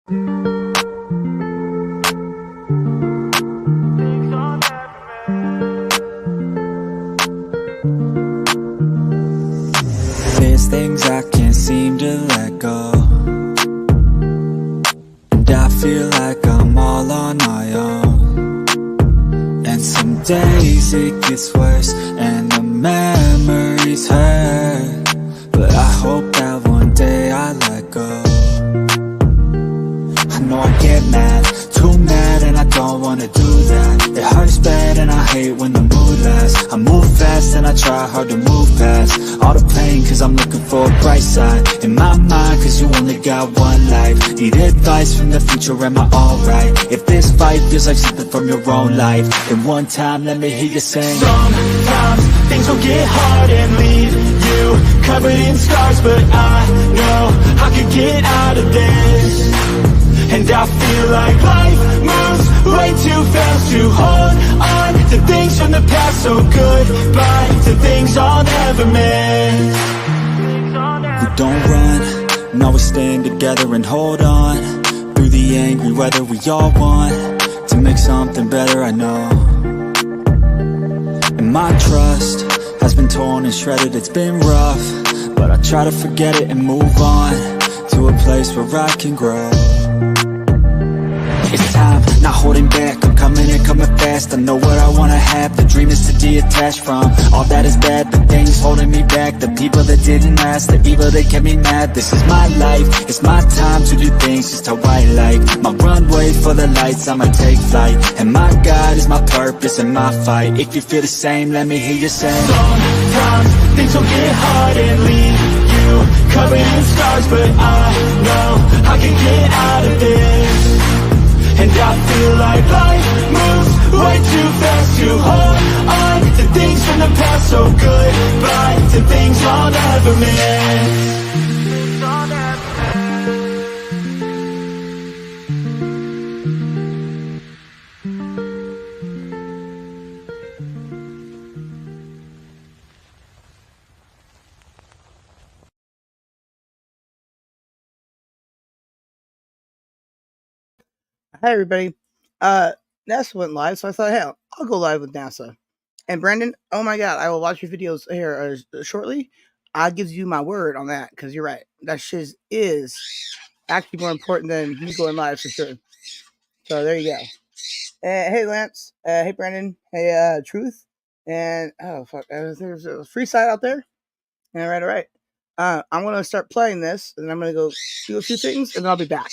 There's things I can't seem to let go, and I feel like I'm all on my own. And some days it gets worse and the memories hurt, but I hope that one day I let go. I know I get mad, too mad, and I don't wanna do that. It hurts bad and I hate when the mood lasts. I move fast and I try hard to move past all the pain, cause I'm looking for a bright side in my mind, cause you only got one life. Need advice from the future, am I alright? If this fight feels like something from your own life, then one time let me hear you sing. Sometimes things will get hard and leave you covered in scars, but I know I could get out of this. And I feel like life moves way too fast to hold on to things from the past. So goodbye to things I'll never miss. We don't run, no, we stand together and hold on through the angry weather. We all want to make something better, I know. And my trust has been torn and shredded, it's been rough, but I try to forget it and move on to a place where I can grow. It's time, not holding back, I'm coming and coming fast. I know what I wanna have, the dream is to detach from all that is bad, the things holding me back, the people that didn't last, the evil that kept me mad. This is my life, it's my time to do things just how I like. My runway for the lights, I'ma take flight, and my God is my purpose and my fight. If you feel the same, let me hear you sing. Sometimes things will get hard and leave you covered in scars, but I know I can get out of this. And I feel like life moves way too fast to hold on to things from the past. So goodbye to things I'll never miss. Hi, everybody. NASA went live, so I thought, hey, I'll go live with NASA. And Brandon, oh my God, I will watch your videos here shortly. I'll give you my word on that, because you're right. That shit is actually more important than me going live for sure. So there you go. Hey, Lance. Hey, Brandon. Hey, Truth. And, oh, fuck. There's a free side out there. All right. I'm going to start playing this, and I'm going to go do a few things, and then I'll be back.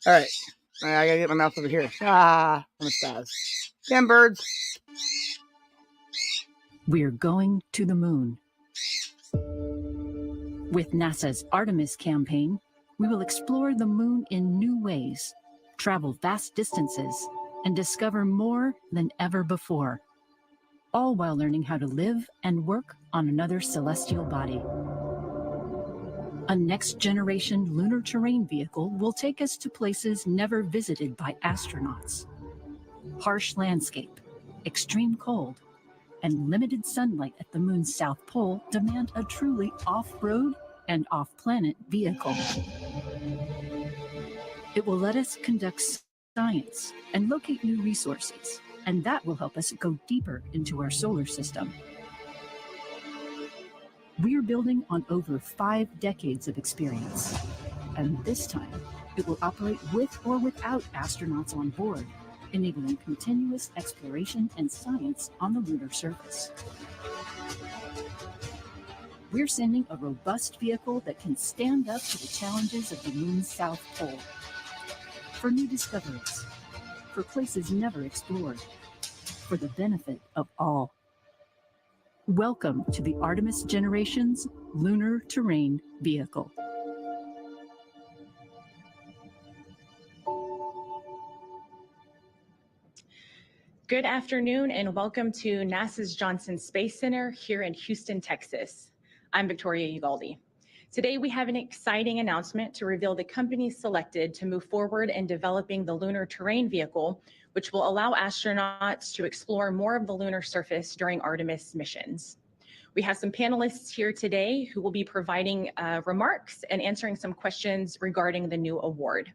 All right. I gotta get my mouth over here. I'm a spaz. Damn birds. We're going to the moon. With NASA's Artemis campaign, we will explore the moon in new ways, travel vast distances, and discover more than ever before, all while learning how to live and work on another celestial body. A next-generation lunar terrain vehicle will take us to places never visited by astronauts. Harsh landscape, extreme cold, and limited sunlight at the moon's south pole demand a truly off-road and off-planet vehicle. It will let us conduct science and locate new resources, and that will help us go deeper into our solar system. We're building on over 5 decades of experience, and this time it will operate with or without astronauts on board, enabling continuous exploration and science on the lunar surface. We're sending a robust vehicle that can stand up to the challenges of the moon's south pole. For new discoveries, for places never explored, for the benefit of all. Welcome to the Artemis Generations Lunar Terrain Vehicle. Good afternoon and welcome to NASA's Johnson Space Center here in Houston, Texas. I'm Victoria Ugaldi. Today we have an exciting announcement to reveal the companies selected to move forward in developing the Lunar Terrain Vehicle, which will allow astronauts to explore more of the lunar surface during Artemis missions. We have some panelists here today who will be providing remarks and answering some questions regarding the new award.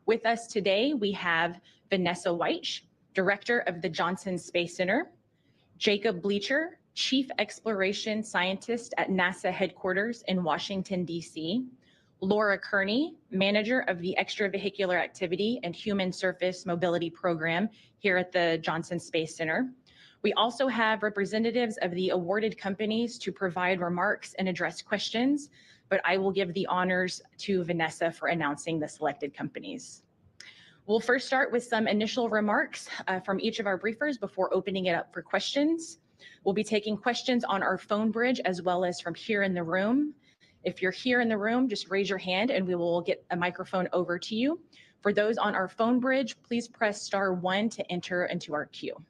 With us today, we have Vanessa Weich, Director of the Johnson Space Center, Jacob Bleacher, Chief Exploration Scientist at NASA headquarters in Washington, D.C., Laura Kearney, Manager of the Extravehicular Activity and Human Surface Mobility Program here at the Johnson Space Center. We also have representatives of the awarded companies to provide remarks and address questions, but I will give the honors to Vanessa for announcing the selected companies. We'll first start with some initial remarks from each of our briefers before opening it up for questions. We'll be taking questions on our phone bridge as well as from here in the room. If you're here in the room, just raise your hand and we will get a microphone over to you. For those on our phone bridge, please press *1 to enter into our queue.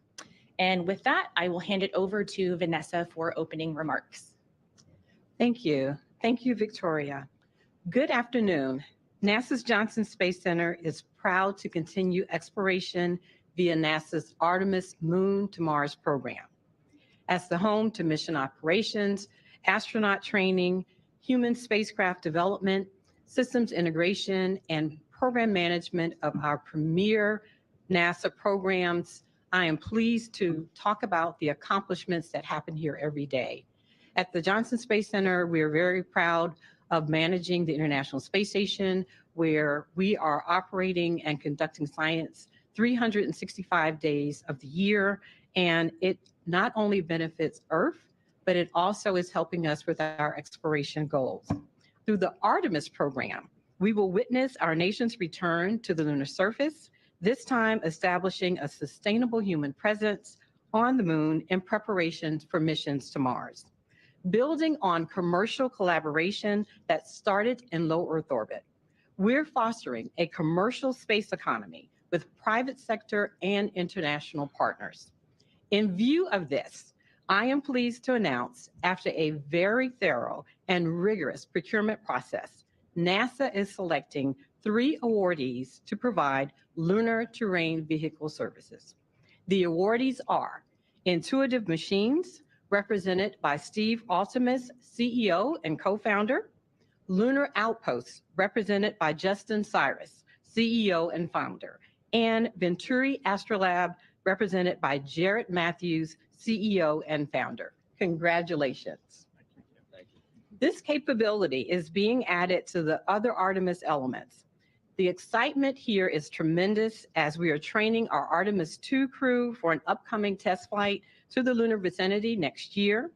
And with that, I will hand it over to Vanessa for opening remarks. Thank you. Thank you, Victoria. Good afternoon. NASA's Johnson Space Center is proud to continue exploration via NASA's Artemis Moon to Mars program. As the home to mission operations, astronaut training, human spacecraft development, systems integration, and program management of our premier NASA programs, I am pleased to talk about the accomplishments that happen here every day. At the Johnson Space Center, we are very proud of managing the International Space Station, where we are operating and conducting science 365 days of the year. And it not only benefits Earth, but it also is helping us with our exploration goals. Through the Artemis program, we will witness our nation's return to the lunar surface, this time establishing a sustainable human presence on the moon in preparation for missions to Mars. Building on commercial collaboration that started in low Earth orbit, we're fostering a commercial space economy with private sector and international partners. In view of this, I am pleased to announce, after a very thorough and rigorous procurement process, NASA is selecting 3 awardees to provide lunar terrain vehicle services. The awardees are Intuitive Machines, represented by Steve Altemus, CEO and co-founder; Lunar Outposts, represented by Justin Cyrus, CEO and founder; and Venturi Astrolab, represented by Jared Matthews, CEO and founder. Congratulations. This capability is being added to the other Artemis elements. The excitement here is tremendous as we are training our Artemis II crew for an upcoming test flight to the lunar vicinity next year.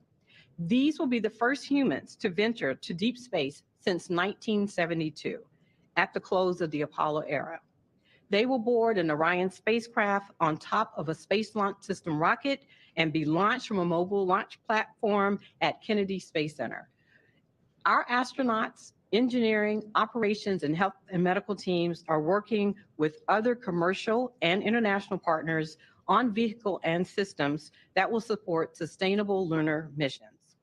These will be the first humans to venture to deep space since 1972, at the close of the Apollo era. They will board an Orion spacecraft on top of a Space Launch System rocket and be launched from a mobile launch platform at Kennedy Space Center. Our astronauts, engineering, operations, and health and medical teams are working with other commercial and international partners on vehicle and systems that will support sustainable lunar missions.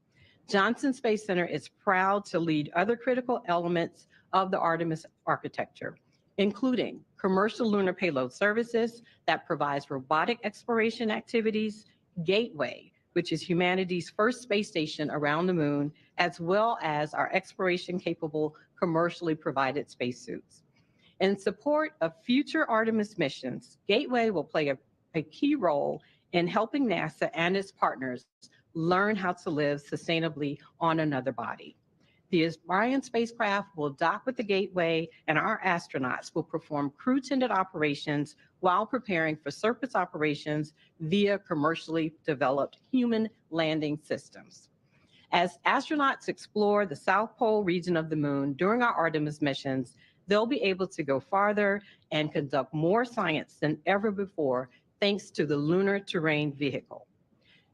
Johnson Space Center is proud to lead other critical elements of the Artemis architecture, including commercial lunar payload services that provides robotic exploration activities, Gateway, which is humanity's first space station around the moon, as well as our exploration-capable, commercially provided spacesuits. In support of future Artemis missions, Gateway will play a key role in helping NASA and its partners learn how to live sustainably on another body. The Orion spacecraft will dock with the Gateway, and our astronauts will perform crew-tended operations while preparing for surface operations via commercially developed human landing systems. As astronauts explore the South Pole region of the moon during our Artemis missions, they'll be able to go farther and conduct more science than ever before, thanks to the Lunar Terrain Vehicle.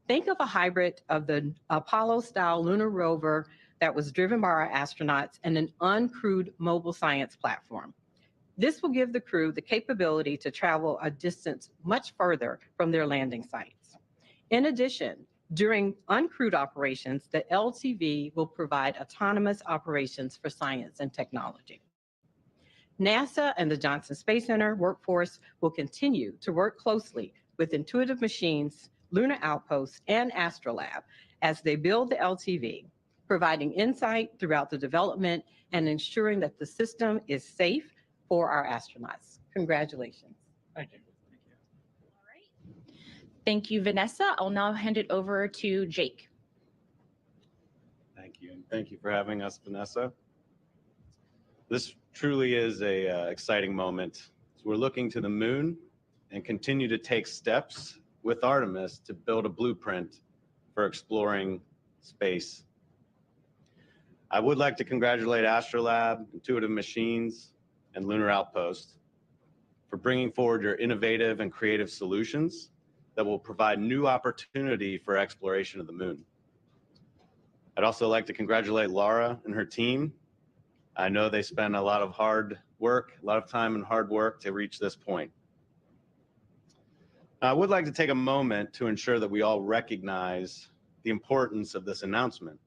Think of a hybrid of the Apollo-style lunar rover that was driven by our astronauts and an uncrewed mobile science platform. This will give the crew the capability to travel a distance much further from their landing sites. In addition, during uncrewed operations, the LTV will provide autonomous operations for science and technology. NASA and the Johnson Space Center workforce will continue to work closely with Intuitive Machines, Lunar Outposts, and Astrolab as they build the LTV, providing insight throughout the development and ensuring that the system is safe for our astronauts. Congratulations. Thank you. All right. Thank you, Vanessa. I'll now hand it over to Jake. Thank you, and thank you for having us, Vanessa. This truly is a exciting moment. So we're looking to the moon and continue to take steps with Artemis to build a blueprint for exploring space. I would like to congratulate Astrolab, Intuitive Machines, and Lunar Outpost for bringing forward your innovative and creative solutions that will provide new opportunity for exploration of the moon. I'd also like to congratulate Laura and her team. I know they spent a lot of hard work, a lot of time and hard work to reach this point. I would like to take a moment to ensure that we all recognize the importance of this announcement.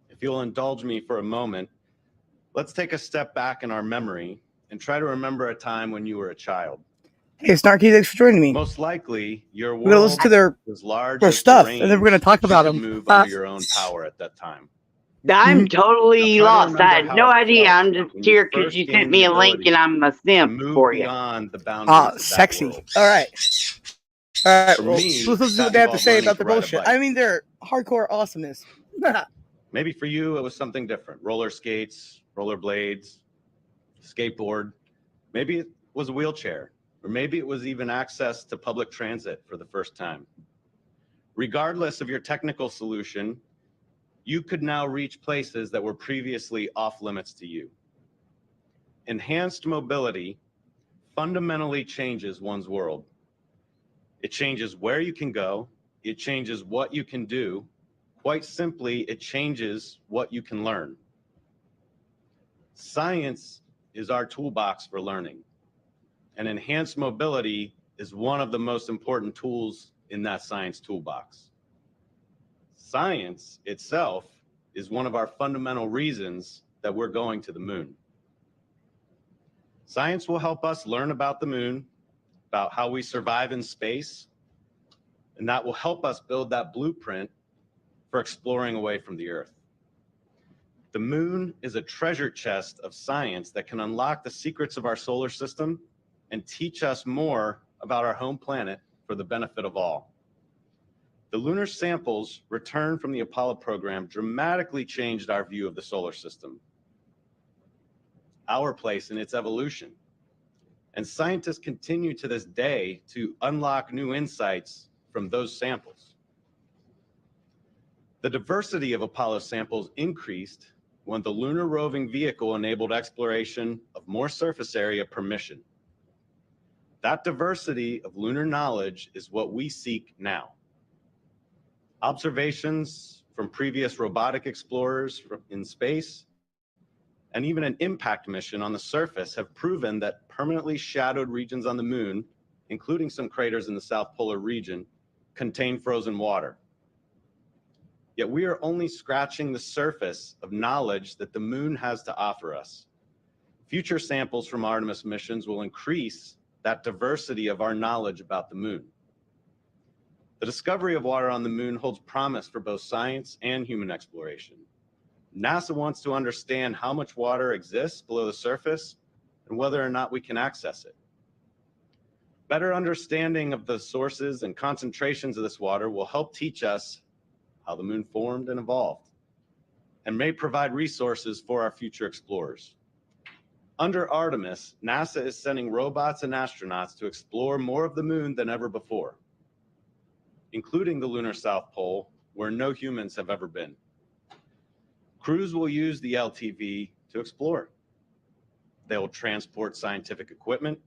If you'll indulge me for a moment, let's take a step back in our memory and try to remember a time when you were a child. Hey, Snarky, thanks for joining me. Most likely, your We're gonna listen world to their was large stuff, and then we're gonna talk about them. move under your own power at that time. I'm totally Now, try to lost. I remember had how no it idea. felt I'm just when you here because first you gained sent me the a link ability and I'm a to simp move for you. beyond the boundaries of that Sexy. world. All right. All right. For Well, me, let's listen to that what they have to involved say learning about to their ride a bullshit. bike. I mean, their hardcore awesomeness. Maybe for you, it was something different. Roller skates, roller blades, skateboard. Maybe it was a wheelchair, or maybe it was even access to public transit for the first time. Regardless of your technical solution, you could now reach places that were previously off limits to you. Enhanced mobility fundamentally changes one's world. It changes where you can go. It changes what you can do. Quite simply, it changes what you can learn. Science is our toolbox for learning, and enhanced mobility is one of the most important tools in that science toolbox. Science itself is one of our fundamental reasons that we're going to the moon. Science will help us learn about the moon, about how we survive in space, and that will help us build that blueprint for exploring away from the Earth. The moon is a treasure chest of science that can unlock the secrets of our solar system and teach us more about our home planet for the benefit of all. The lunar samples returned from the Apollo program dramatically changed our view of the solar system, our place in its evolution. And scientists continue to this day to unlock new insights from those samples. The diversity of Apollo samples increased when the lunar roving vehicle enabled exploration of more surface area per mission. That diversity of lunar knowledge is what we seek now. Observations from previous robotic explorers in space and even an impact mission on the surface have proven that permanently shadowed regions on the moon, including some craters in the South Polar region, contain frozen water. Yet we are only scratching the surface of knowledge that the moon has to offer us. Future samples from Artemis missions will increase that diversity of our knowledge about the moon. The discovery of water on the moon holds promise for both science and human exploration. NASA wants to understand how much water exists below the surface and whether or not we can access it. Better understanding of the sources and concentrations of this water will help teach us how the moon formed and evolved, and may provide resources for our future explorers. Under Artemis, NASA is sending robots and astronauts to explore more of the moon than ever before, including the lunar South Pole, where no humans have ever been. Crews will use the LTV to explore. They will transport scientific equipment,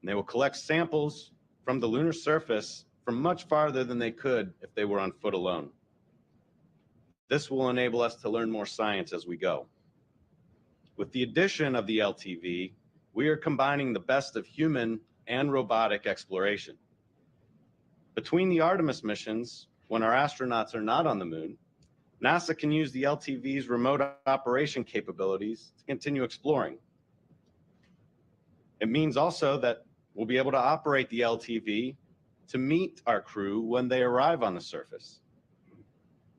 and they will collect samples from the lunar surface from much farther than they could if they were on foot alone. This will enable us to learn more science as we go. With the addition of the LTV, we are combining the best of human and robotic exploration. Between the Artemis missions, when our astronauts are not on the moon, NASA can use the LTV's remote operation capabilities to continue exploring. It means also that we'll be able to operate the LTV to meet our crew when they arrive on the surface.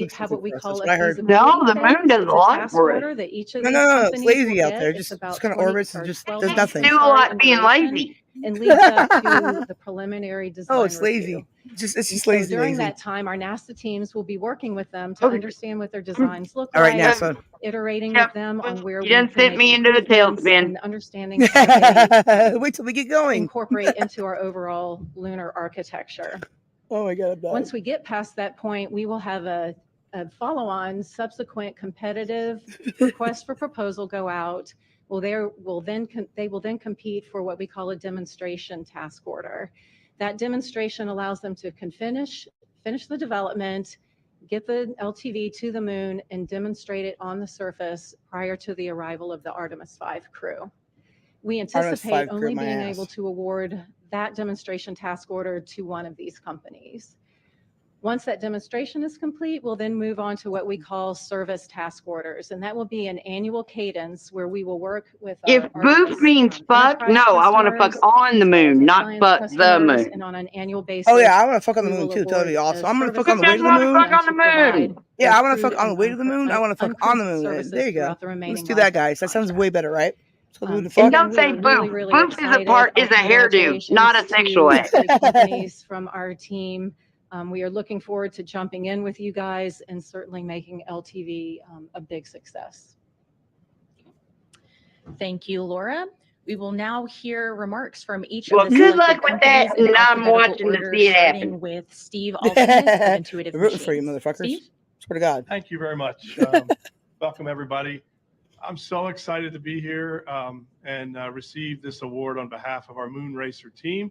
we looks have something what we for us. call That's a what I heard. feasibility No, the phase. moon does It's a a lot task for us. order that each of No, these no, no, it's companies lazy will out get. there. It's Just about kind of 20 orbits and or just 12 does months nothing. Do a lot in being duration lazy. and leads up to the preliminary design Oh, it's review. lazy. It's And just so lazy, during lazy. that time, our NASA teams will be working with them to Okay. understand what their designs look All right, like, NASA. iterating Yep. with them on where You we done can sent make me into the improvements tailspin. and understanding how they Wait till we get going. incorporate into our overall lunar architecture. Oh my God, I'm dying. Once we get past that point, we will have a follow-on subsequent competitive request for proposal go out. They will then compete for what we call a demonstration task order. That demonstration allows them to finish the development, get the LTV to the moon, and demonstrate it on the surface prior to the arrival of the Artemis 5 crew. We Artemis anticipate 5 crew only my being ass. able to award that demonstration task order to one of these companies. Once that demonstration is complete, we'll then move on to what we call service task orders, and that will be an annual cadence where we will work with If our boof Artemis, means fuck, enterprise no, I want to fuck customers, on the as well as moon, our not science fuck the customers, moon. and on an annual basis. Oh yeah, I want to fuck on the we moon will too. That'll be award awesome. the I'm gonna fuck services on the way to the wanna moon. fuck on the moon? Yeah, I want to crewed fuck on the and way to the moon. I want to fuck on the uncrewed moon. services There you go. throughout the remaining Let's do life that, of the guys. That sounds contract. way better, right? So the moon to And fuck. don't say We're boof. really Boof is a excited. part, Our is a hairdo, not a congratulations sexual to act. the companies from our team. We are looking forward to jumping in with you guys and certainly making LTV a big success. Thank you, Laura. We will now hear remarks from each Well, of the good selected luck with that, companies in and I'm alphabetical watching to order, see it happen. starting with Steve Altemus of Intuitive We're rooting for you, Machines. motherfuckers. Steve? Swear to God. Thank you very much. Welcome, everybody. I'm so excited to be here and receive this award on behalf of our Moon Racer team.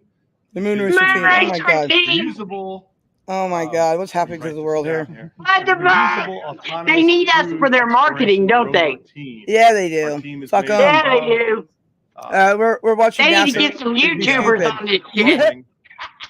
The moon racer Moon team. Oh my Racer God. team. Reusable. Oh my God. What's happening to write the this world down here? What the fuck? Reusable autonomous They need us crewed for their marketing, exploration don't they? rover team. Yeah, they Our do. team is Fuck made them. Yeah, up they of, do. We're watching They need NASA. to get some It'd be YouTubers stupid. on this shit.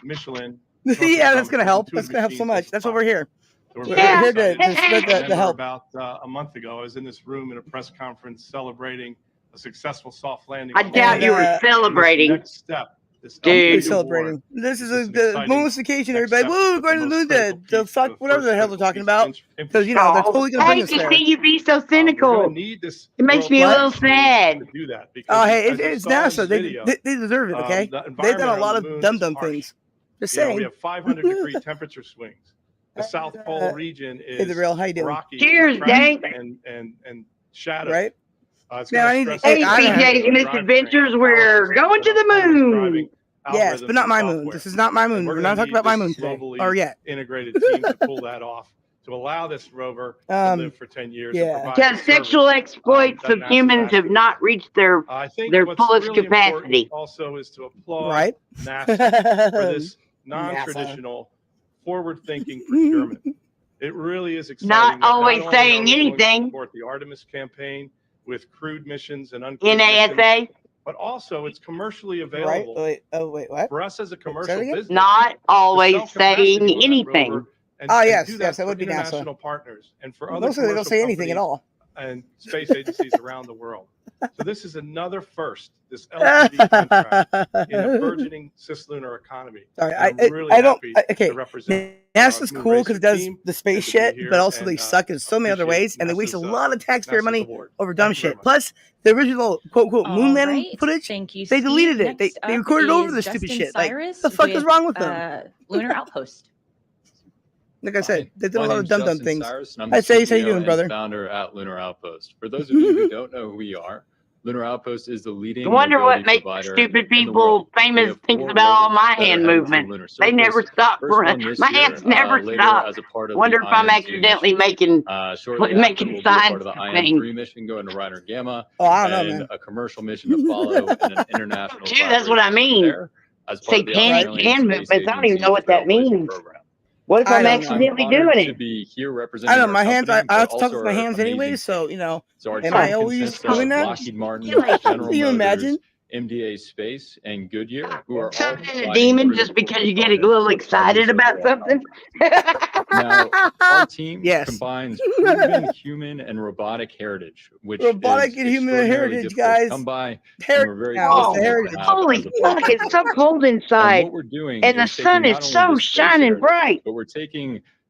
Michelin. Yeah, that's gonna help. That's Intuitive gonna help so Machines much. as That's a what we're here. So we're We're Yeah. very here to excited. spread the Remember help. about a month ago, I was in this room in a press conference celebrating a successful soft landing. I on doubt Mars. you were This celebrating. next step, this Dude. We're LTV celebrating. award, This is this a is an exciting moonification, next everybody. step, Woo, we're but going to the the moon most critical the piece, fuck, the whatever first the hell they're critical talking piece about. of Because, you know, they're Oh, totally going to bring hate us to there. see you be so we're cynical. gonna need this It makes world me a What? little to sad. do that Oh, because hey, as you it's saw in NASA. this They video, deserve it, okay? the They've done a environment lot around of the moon dumb is harsh. things. Just You know, we saying. have 500-degree temperature swings. The South Pole region Hey, the is real, how you doing? rocky, Cheers, cracked, Dank. and shadowed. Right? It's Man, gonna I need- stress hey, the I- PJ's drivetrain, Misadventures, we're power going to systems, the autonomous moon. driving, Yes, but algorithms, not and my moon. software. This is not my And moon. we're We're gonna not talking need about my this moon today. globally Or yet. integrated team to pull that off, to allow this rover to live for 10 years. and yeah. provide Because the sexual service, exploits that of NASA's humans asking have not for. reached their I think their what's fullest really capacity. important also is to applaud Right? NASA for this NASA. non-traditional, forward-thinking procurement. It really is exciting. Not that always only are saying we going to anything. support the Artemis campaign with crewed missions and uncrewed missions, NASA, but also it's commercially Right? available Wait, oh, wait, what? for us as a that commercial again? business. not to always sell capacity saying on that anything. rover and, Oh, and yes, do yes, that for would be NASA. international partners and for other Mostly they don't commercial say anything at companies all. and space agencies around the world. So this is another first, this LTV contract in a burgeoning cislunar economy. Sorry, And I I'm really don't. happy Okay, to represent NASA's Moon cool Racer because it does team the space and to be shit, here but also they and, suck in so many other appreciate ways, and they waste a NASA's, lot of taxpayer NASA's money award. over dumb Thank you very shit. much. Plus, the original quote unquote moon All landing right. footage, Thank you, they Steve. deleted it. They Next up recorded over is the stupid Justin shit. Like, Cyrus the fuck is wrong with them? Lunar Outpost. Like I said, Hi, they did a my lot of name's dumb Justin things. Cyrus, and I'm Hi, the Chase. How you CEO doing, and brother? founder at Lunar Outpost. For those of you who don't know who we are, Lunar Outpost is the leading I wonder what mobility makes provider stupid in the world. people famous We have thinks 4 about all rovers my that are hand heading to the movement. lunar They never surface. stop. First one this My year, hands never later stop. as a part of Wonder the if I'm IM-2 accidentally mission. making Shortly making after, we'll be a part signs of the for things. IM-3 mission going to Reiner Gamma, Oh, I don't know, and man. a commercial mission to follow and an international Dude, that's what I collaboration mean. there as part of the Satanic Australian hand Space movements. I don't even know Agency's what that Trailblazer means. program. What if I I'm don't know. I'm accidentally honored doing to it? be here I representing know our my hands. company, I have but to talk with also my our hands amazing anyway, team. so you know. So our Am team I always consists doing of that? Lockheed Martin, Can General you Motors, imagine? MDA Space, and Goodyear, who are all Something a providing demon just critical because you get a components little of excited this about overall something? contract. Now, our team Yes. combines proven human and robotic heritage, which Robotic is and human extraordinarily heritage, difficult to guys. come by, and Heritage we're very now. It's the fortunate heritage. to have Holy as a partner. fuck, it's so cold And inside. what we're doing And the is sun taking is not only so the space shining heritage, bright. but we're taking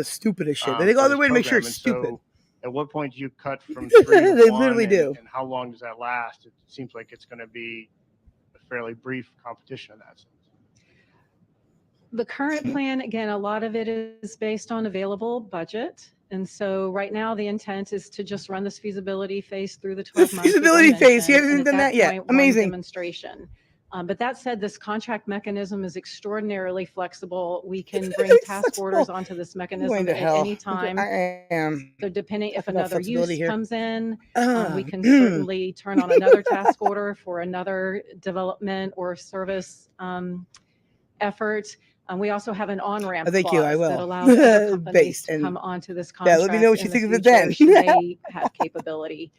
the stupidest shit. for They go out of this their way to make sure program. it's And stupid. so at what point do you cut from 3 to They 1, literally and, do. And how long does that last? It seems like it's going to be a fairly brief competition in that sense. The current plan, again, a lot of it is based on available budget. And so right now, the intent is to just run this feasibility phase through the 12 months. as I Feasibility phase. He mentioned, hasn't and at done that yet. point, one Amazing. demonstration. But that said, this contract mechanism is extraordinarily flexible. We can bring task orders onto this mechanism to at hell. any time. I am. So depending if Talking about another use flexibility here. comes in, we can certainly turn on another task order for another development or service effort. We also have an on-ramp Thank you, I clause will. that allows other companies Based to and come onto this yeah, contract. let me know what in you the think of it future then. should they have capability.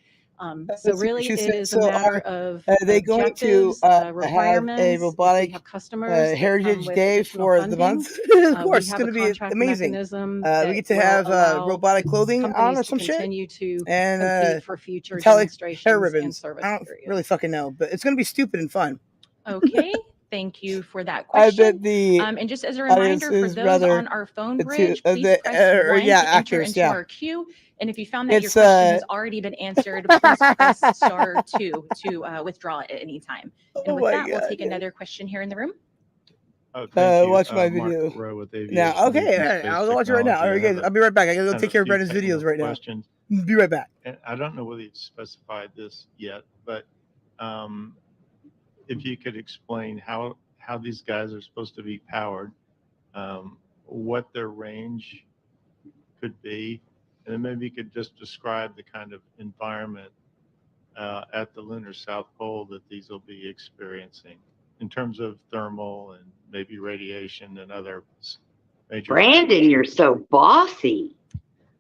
So really, She it said, is a so matter of are they going to objectives, have a requirements. If we robotic have customers that come Heritage with Day additional for the funding, month? Of we course, it's have going a to be contract amazing. mechanism We that get to will have allow robotic clothing on companies or to some shit, continue to and compete for future metallic hair demonstrations and ribbons. service I don't periods. really fucking know, but it's going to be stupid and fun. Okay, thank you for that I question. bet the And just as a audience reminder, for is those rather on our phone to bridge, please press 1 yeah, to enter actors, into yeah. our queue. And if you found that your It's question has already been answered, please press star 2 to withdraw it at any time. And Oh with my that, we'll God, take yeah. another question here in the room. Oh, thank you. Watch my Mark video Rowe with Aviation now. Okay, News and all right, Space I'll go watch it right now. All Technology. right, I have guys, I'll be right back. I gotta go kind of take care of few Brendan's videos technical right now. questions. Be right back. And I don't know whether you've specified this yet, but if you could explain how these guys are supposed to be powered, what their range could be, and then maybe you could just describe the kind of environment at the lunar South Pole that these will be experiencing in terms of thermal and maybe radiation and other major Brandon, you're so bossy.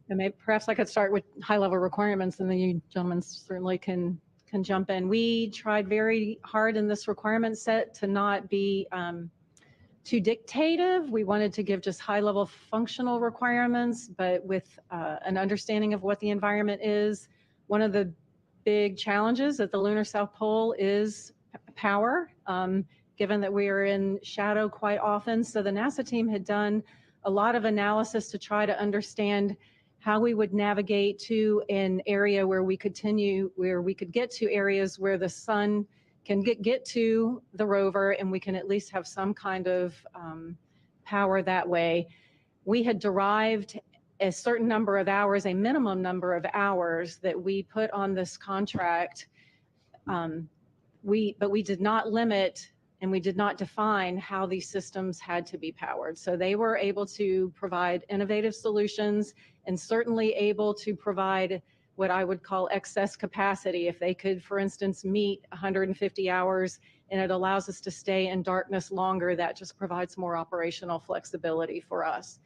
And maybe perhaps I could start with high-level requirements, and then you gentlemen certainly can jump in. We tried very hard in this requirement set to not be too dictative. We wanted to give just high-level functional requirements, but with an understanding of what the environment is. One of the big challenges at the lunar South Pole is power, given that we are in shadow quite often. So the NASA team had done a lot of analysis to try to understand how we would navigate to an area where we could get to areas where the sun can get to the rover, and we can at least have some kind of power that way. We had derived a certain number of hours, a minimum number of hours that we put on this contract. But we did not limit and we did not define how these systems had to be powered. So they were able to provide innovative solutions and certainly able to provide what I would call excess capacity. If they could, for instance, meet 150 hours and it allows us to stay in darkness longer, that just provides more operational flexibility for us.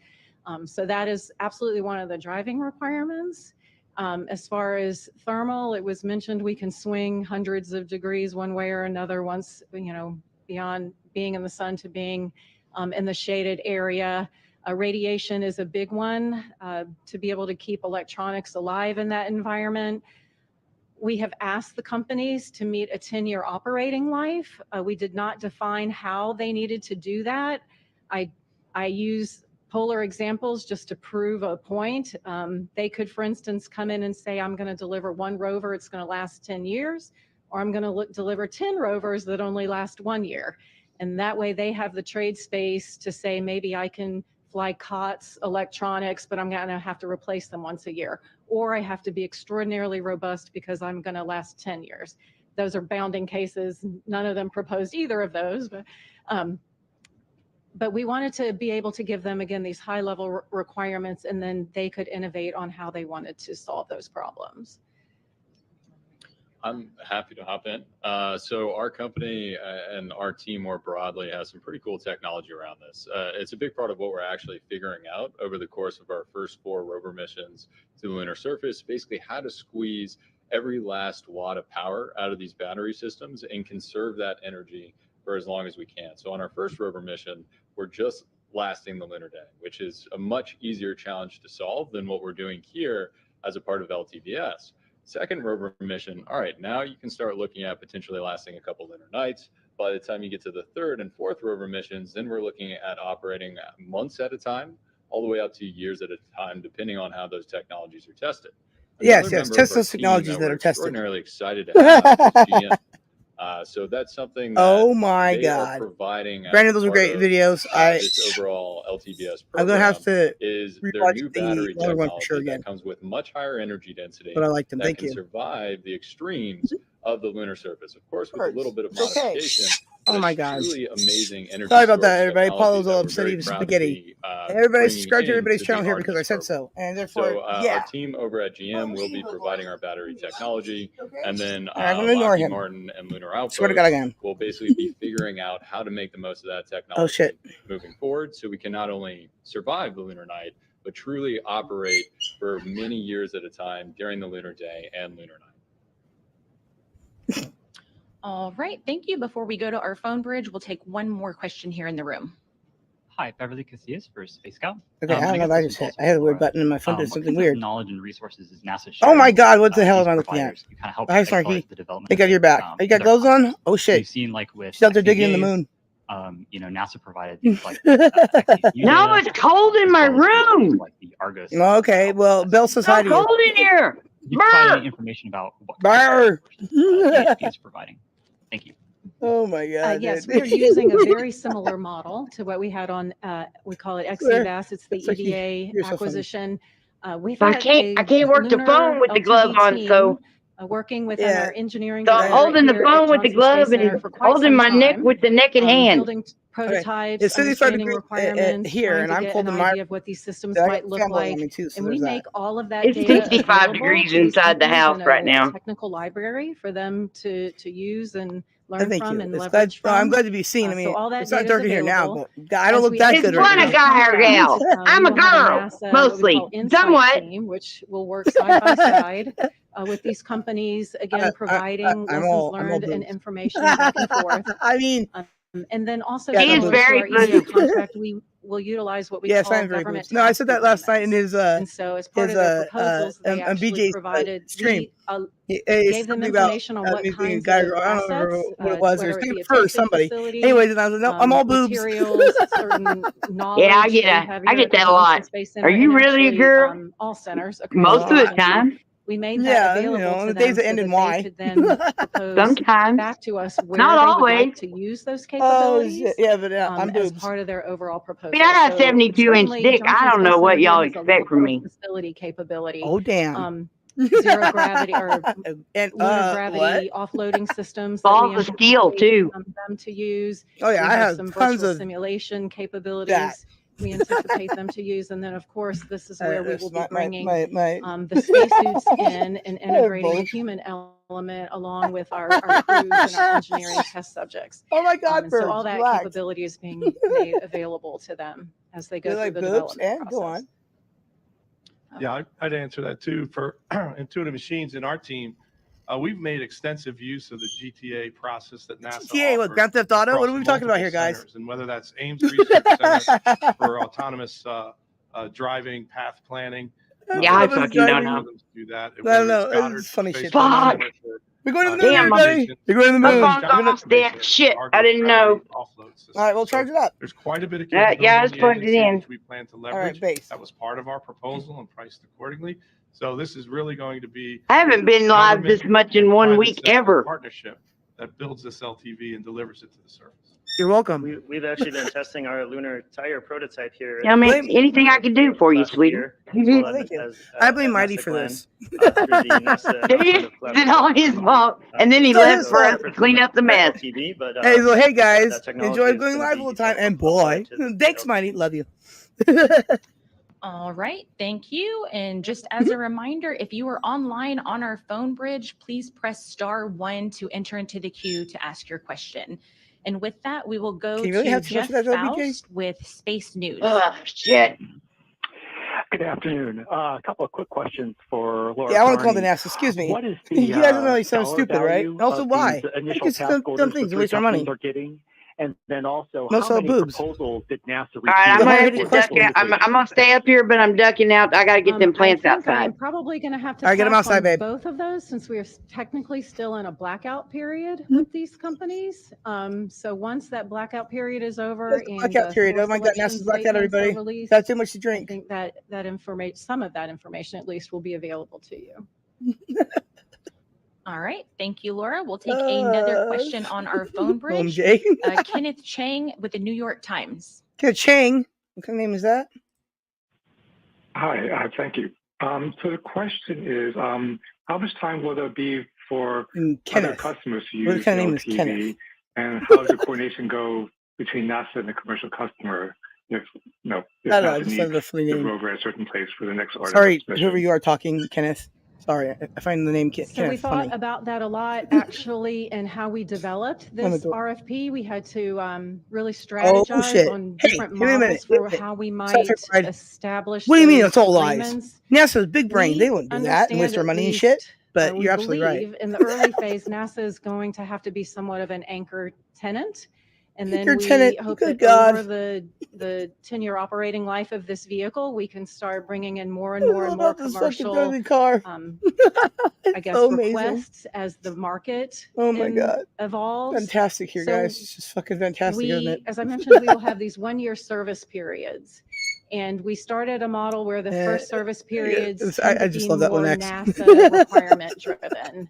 So that is absolutely one of the driving requirements. As far as thermal, it was mentioned we can swing hundreds of degrees one way or another once, beyond being in the sun to being in the shaded area. Radiation is a big one to be able to keep electronics alive in that environment. We have asked the companies to meet a 10-year operating life. We did not define how they needed to do that. I use polar examples just to prove a point. They could, for instance, come in and say, I'm going to deliver one rover, it's going to last 10 years, or I'm going to deliver 10 rovers that only last 1 year. And that way they have the trade space to say, maybe I can fly COTS electronics, but I'm going to have to replace them once a year. Or I have to be extraordinarily robust because I'm going to last 10 years. Those are bounding cases. None of them proposed either of those, but we wanted to be able to give them, again, these high-level requirements, and then they could innovate on how they wanted to solve those problems. I'm happy to hop in. So our company and our team more broadly has some pretty cool technology around this. It's a big part of what we're actually figuring out over the course of our first 4 rover missions to the lunar surface, basically how to squeeze every last watt of power out of these battery systems and conserve that energy for as long as we can. So on our first rover mission, we're just lasting the lunar day, which is a much easier challenge to solve than what we're doing here as a part of LTVS. Second rover mission, all right, now you can start looking at potentially lasting a couple lunar nights. By the time you get to the 3rd and 4th rover missions, then we're looking at operating months at a time, all the way up to years at a time, depending on how those technologies are tested. Yes, test those technologies that are tested. Extraordinarily excited to have is GM. So that's something that oh my they God. are providing. Brandon, those were great videos. This overall LTVS program I'm gonna have to is their new battery one for sure technology again. that comes with much higher energy density, but I like them. that Thank can you. survive the extremes of the lunar surface. Of course, with a little bit of modification, Oh my this gosh. truly amazing energy Sorry about that, storage everybody. technology Paul's that all we're upset very he was proud to spaghetti. be, Everybody bringing subscribe to everybody's into channel the here because I Artemis said program. so. And therefore, So yeah. our team over at GM will be providing our battery technology, and then All right, I'm gonna ignore Lockheed him. Martin and Lunar Swear to God Outpost again. will basically be figuring out how to make the most of that technology Oh shit. moving forward, so we can not only survive the lunar night, but truly operate for many years at a time during the lunar day and lunar night. All right, thank you. Before we go to our phone bridge, we'll take one more question here in the room. Hi, Beverly Casillas for Space Scout. Okay, I don't know guess if I this just is hit. also I had a for weird Laura. button and my phone did What something kinds of weird. knowledge and resources is NASA Oh sharing my with, God, what the hell these am I looking at? providers to kind of help Oh, hi, Snarky. accelerate the development They got of your back. You got their gloves on? process? Oh So shit. you've seen like with She's out there digging in the XCBAs, moon. NASA provided things like No, it's cold in my room. like the Argus. Okay, well, Bill says So hi to you. cold in here. You provide Brr. any information about what Brr. DHD is providing. Thank you. Oh my God. Yes, dude. we are using a very similar model to what we had on, we call it XCVAS. It's the That's like EDA you're so funny. acquisition. We've I had can't work the lunar phone with the glove LTV on, so team, working within Yeah. our engineering so I'm directorate holding the here at phone with the Johnson Space glove and Center he's for quite holding some my neck time, with the naked hand. building prototypes, As soon as you start understanding to requirements, here, trying and to I'm get cold an in my idea of what these systems I might got look family on like. me too, so And we there's that. make all of that It's data 65 available degrees to these inside the companies house in right a now. technical library for them to use and learn Thank from you. and It's glad, leverage no, I'm from. glad to be seen. I So mean, all that it's not data dark is in here now, available. but I don't As look we that It's good execute right fun, a now. the guy or contract, gal. I'm we a will have girl, NASA, what we mostly. call Insight Somewhat. team, which will work side by side with these companies, again, providing I'm lessons all learned and boobs. information back and forth. I mean, And then also Yeah, He is similar to very our EDA boobs. contract, we will utilize what we yes, call I'm very government boobs. No, I task said that last night in agreements. his And so as part of their proposals, they actually BJ's provided, stream. we It's gave them something about information on what me being a kinds guy of girl. I don't remember assets, what it was. It was whether it be a for testing somebody. facility, Anyways, and I was like, no, I'm all boobs. materials, certain knowledge Yeah, I that we get have I here get at the that a Johnson lot. Space Are Center, you and really a actually girl? all centers Most across of the time. we made that Yeah, available to the days them that so end in that Y. they could then propose Sometimes. back to us where Not they would like always. to use those Oh capabilities shit! Yeah, but I'm as boobs. part of their overall I proposal. mean, I got a So 72-inch certainly dick. I Johnson don't know Space what Center here y'all has a expect lot from more me. facility capability. Oh damn! Zero gravity or And lunar what? gravity offloading systems that we Balls of steel anticipate too. them to use. Oh yeah, We I have have some tons virtual of simulation that. capabilities we anticipate them to use. And then, of course, this is where we That's will be my bringing my. the spacesuits in and integrating the Both. human element along with our crews and our engineering test subjects. Oh my God, And so all birds, that relax. capability is being made available to them as they go You through like the boobs? development And go process. on. Yeah, I'd answer that too. For Intuitive Machines in our team, we've made extensive use of the GTA process that NASA GTA, what, offers Grand Theft Auto? What across are we talking about here, multiple guys? centers. And whether that's Ames Research Center for autonomous driving, path planning. Yeah, I there's fucking don't many know. rhythms to do that. I don't know. It's funny Space shit. Flight Fuck. Center for, We're going to the moon, Damn, everybody. We're going to the my moon. phone's We're gonna... almost dead. Shit, I didn't know. offload system. All right, we'll charge it up. There's quite a bit of Yeah, capability I in just the plugged it agency, in. which we plan to All right, leverage. base. That was part of our proposal and priced accordingly. So this is really going to be I haven't been live government this much in and 1 private week sector ever. partnership that builds this LTV and delivers it to the surface. You're welcome. We've actually been testing our lunar tire prototype here. I mean, anything I can do for you, sweetie. Thank you. I blame Mighty for this. It's all his fault. And then he It's all left his for us fault. to clean up the mess. TV, but, Hey, well, hey guys, that technology enjoy is going gonna live be all the time. And boy, thanks, Mighty. Love you. All right, thank you. And just as a reminder, if you are online on our phone bridge, please press *1 to enter into the queue to ask your question. And with that, we will go Can you really to have too much Jeff of that, LBJ? Faust with Space News. Shit. Good afternoon. A couple of quick questions for Laura. Yeah, I want to call Carney. the NASA. Excuse me. What is the You guys don't know you sound dollar stupid, right? value Also, of why? these I initial think it's task dumb orders things the to three waste our companies money. are getting? And then also, Most how of many boobs. proposals did NASA receive? All right, I'm gonna have to duck question. out. I'm gonna stay up here, but I'm ducking out. I gotta get them plants I outside. am probably going to have to All right, get 'em pass outside, on babe. both of those since we are technically still in a blackout period with these companies. So once that blackout period is over What's the and blackout period? Oh my God, selection NASA's blackout, statements are everybody. released, Got too much to I drink. think that information, some of that information at least, will be available to you. All right, thank you, Laura. We'll take another question on our phone bridge. Jay. Kenneth Chang with the New York Times. Kenneth Chang. What kind of name is that? Hi, thank you. So the question is, how much time will there be for other Kenneth. customers to What use kind of name is Kenneth? LTV And how does the coordination go between NASA and the commercial customer if I don't know. I NASA just said needs the funny the name. rover at a certain place for the next Artemis Sorry, mission? whoever you are talking, Kenneth. Sorry, I find the name So we Kenneth thought funny. about that a lot, actually, and how we developed On the this door. RFP. We had to really Oh strategize shit! on Hey, different give me a minute. models for how we Sci-fi might Pride. establish What do you mean those it's all lies? agreements. NASA's big brain. They We wouldn't do that and waste understand their at money and shit. least, But we you're absolutely right. believe in the early phase, NASA is going to have to be somewhat of an anchor tenant. And then Anchor we tenant, hope good that over God. the 10-year operating life of this vehicle, we can start bringing in more and I more and more love this fucking commercial, ugly car. I guess, so amazing. requests as the market Oh my God. evolves. Fantastic here, So guys. It's just fucking fantastic, isn't it? as I mentioned, we will have these 1-year service periods. And we started a model where the first service periods tend I to just be love that one more next. NASA requirement driven.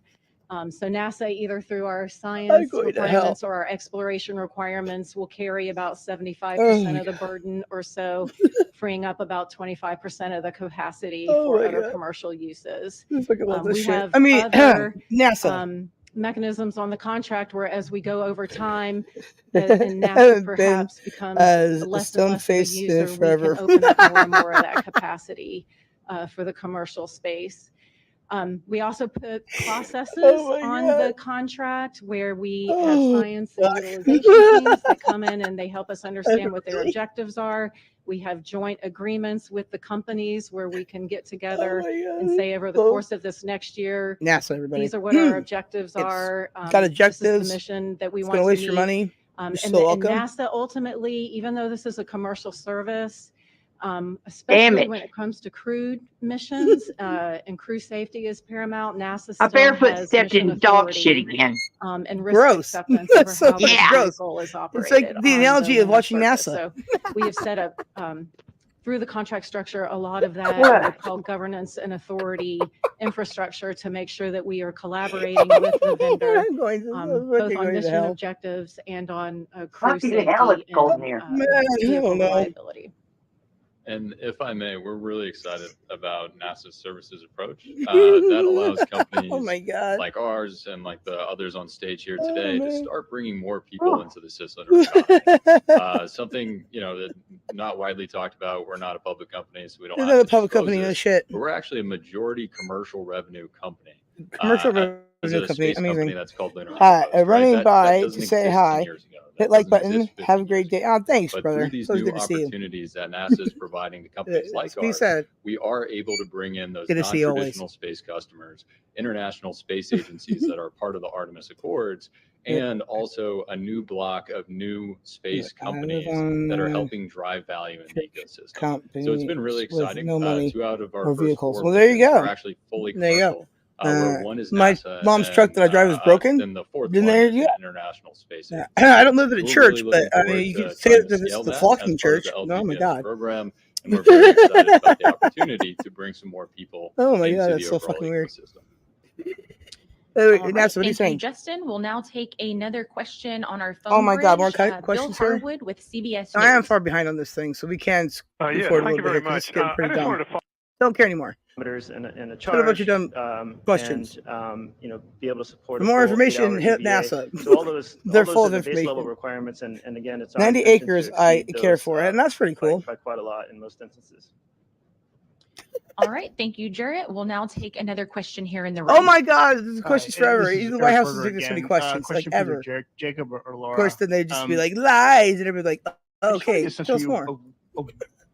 So NASA, either through our science going to requirements or our exploration requirements, will carry about 75% of the burden or so, freeing up about 25% of the capacity for my other God. commercial uses. I fucking love this We shit. have I mean, other NASA. mechanisms on the contract where, as we go over time, and NASA perhaps becomes as a less and less of a stone-faced user, we forever. can open up more and more of that capacity for the commercial space. We also put processes on the contract where we have science and utilization teams that come in and they help us understand what their objectives are. We have joint agreements with the companies where we can get together and say, over the course of this next year, NASA, everybody. these are what our objectives are. Got This objectives. is the mission that we It's want gonna to waste meet. your money. You're And, so and welcome. NASA ultimately, even though this is a commercial service, especially when it comes to crewed missions, and crew safety is paramount, NASA A still barefoot has stepped mission in dog authority, shit again. and risk Gross. acceptance over So how this gross. vehicle is It's operated. like the on analogy of lunar watching surface. NASA. So we have set up through the contract structure a lot of that what we call governance and authority infrastructure to make sure that we are collaborating with the vendor, I'm going to, both on going to mission hell. objectives and on crew Fucking safety hell, it's cold and in here. Man, I vehicle don't know. reliability. And if I may, we're really excited about NASA's services approach. That allows companies Oh my God. like ours and like the others on stage here today to man. start bringing more people into the cislunar economy. Something, that not widely talked about. We're not a public company, so we don't They're have not a to public disclose company, no this, shit. but we're actually a majority commercial revenue company. Commercial as revenue a company, space company amazing. that's called Lunar Hi, Outpost, right? running That by doesn't to say exist 10 hi. years ago. That Hit like doesn't button. exist 15 Have a great day. Oh, thanks, But brother. through these So it's new good to see you. opportunities that NASA is providing to companies like Be ours, said. we are able to bring in those Good to see you always. non-traditional space customers, international space agencies that are part of the Artemis Accords, and also a new block of new space companies that are helping drive value in the ecosystem. So it's been really with exciting. no money 2 out of our or first vehicles. 4 Well, there you missions go. are actually fully There you go. commercial. Where one is My NASA mom's truck that I drive is broken. Then the fourth Then one there is you an go. international space Yeah. agency. I don't live at a We're church, really but looking I forward mean, you to could say trying that to this scale is the that flocking as part of church. the Oh my LPPS God. program, and we're very excited about the opportunity to bring some more people Oh my into God, the that's so overall fucking weird. ecosystem. Hey, All right, NASA, what are you thank you, saying? Justin. We'll now take another question on our phone Oh my God, more bridge. Bill questions here? Harwood with CBS I am News. far behind on this thing, so we can move Yeah, forward a thank little you bit very here 'cause much. it's getting I pretty just dumb. wanted to follow Don't care anymore. And a Put a bunch charge, of dumb questions. and be able to support For a more full information, 8-hour hit EVA. NASA. So all those They're full are of the base level information. requirements, and again, it's our 90 intention acres to I exceed care those, for, and that's pretty cool. by quite a lot in most instances. All right, thank you, Jarrett. We'll now take another question here in the room. Oh my God, this is questions forever. This is Even the White Eric House is Berger taking so many again. questions, like Question for either ever. Jacob or Laura. Of course, then they just be Um, like lies, and everybody's like, I just wanna okay, get a sense tell from us you more. of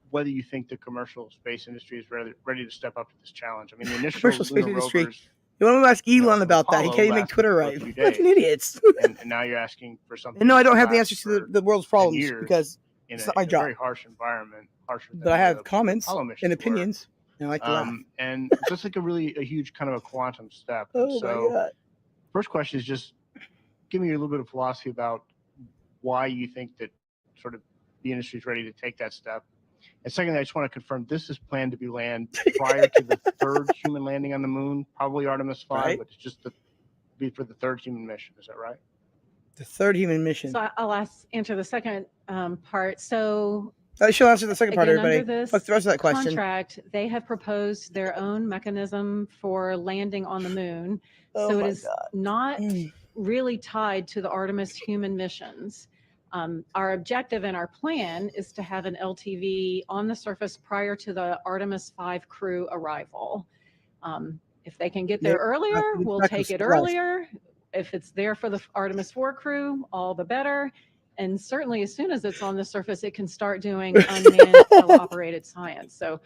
whether you think the commercial space industry is ready to step up to this challenge. I mean, the initial Commercial space lunar industry. rovers, You want to ask Elon from about that? He Apollo can't even make lasted Twitter for a right. few Fucking days, idiots. and now you're asking for something. And no, I don't to have the last answers to for the world's 10 problems years because in it's a, not my in a job. very harsh environment, harsher than But I have the comments Apollo and missions were. opinions, and I like to laugh. And so it's like a huge kind of a quantum step. And Oh my so God. first question is just give me a little bit of philosophy about why you think that sort of the industry is ready to take that step. And secondly, I just want to confirm this is planned to be land prior to the third human landing on the moon, probably Artemis 5, Right. but it's just be for the third human mission. Is that right? The third human mission. So I'll answer the second part. So She'll answer the second part, again, everybody. under this Fuck the rest of that question. contract, they have proposed their own mechanism for landing on the moon. Oh So my it is God. not really tied to the Artemis human missions. Our objective and our plan is to have an LTV on the surface prior to the Artemis 5 crew arrival. If they can get there earlier, we'll take it earlier. If it's there for the Artemis 4 crew, all the better. And certainly as soon as it's on the surface, it can start doing unmanned operated science. So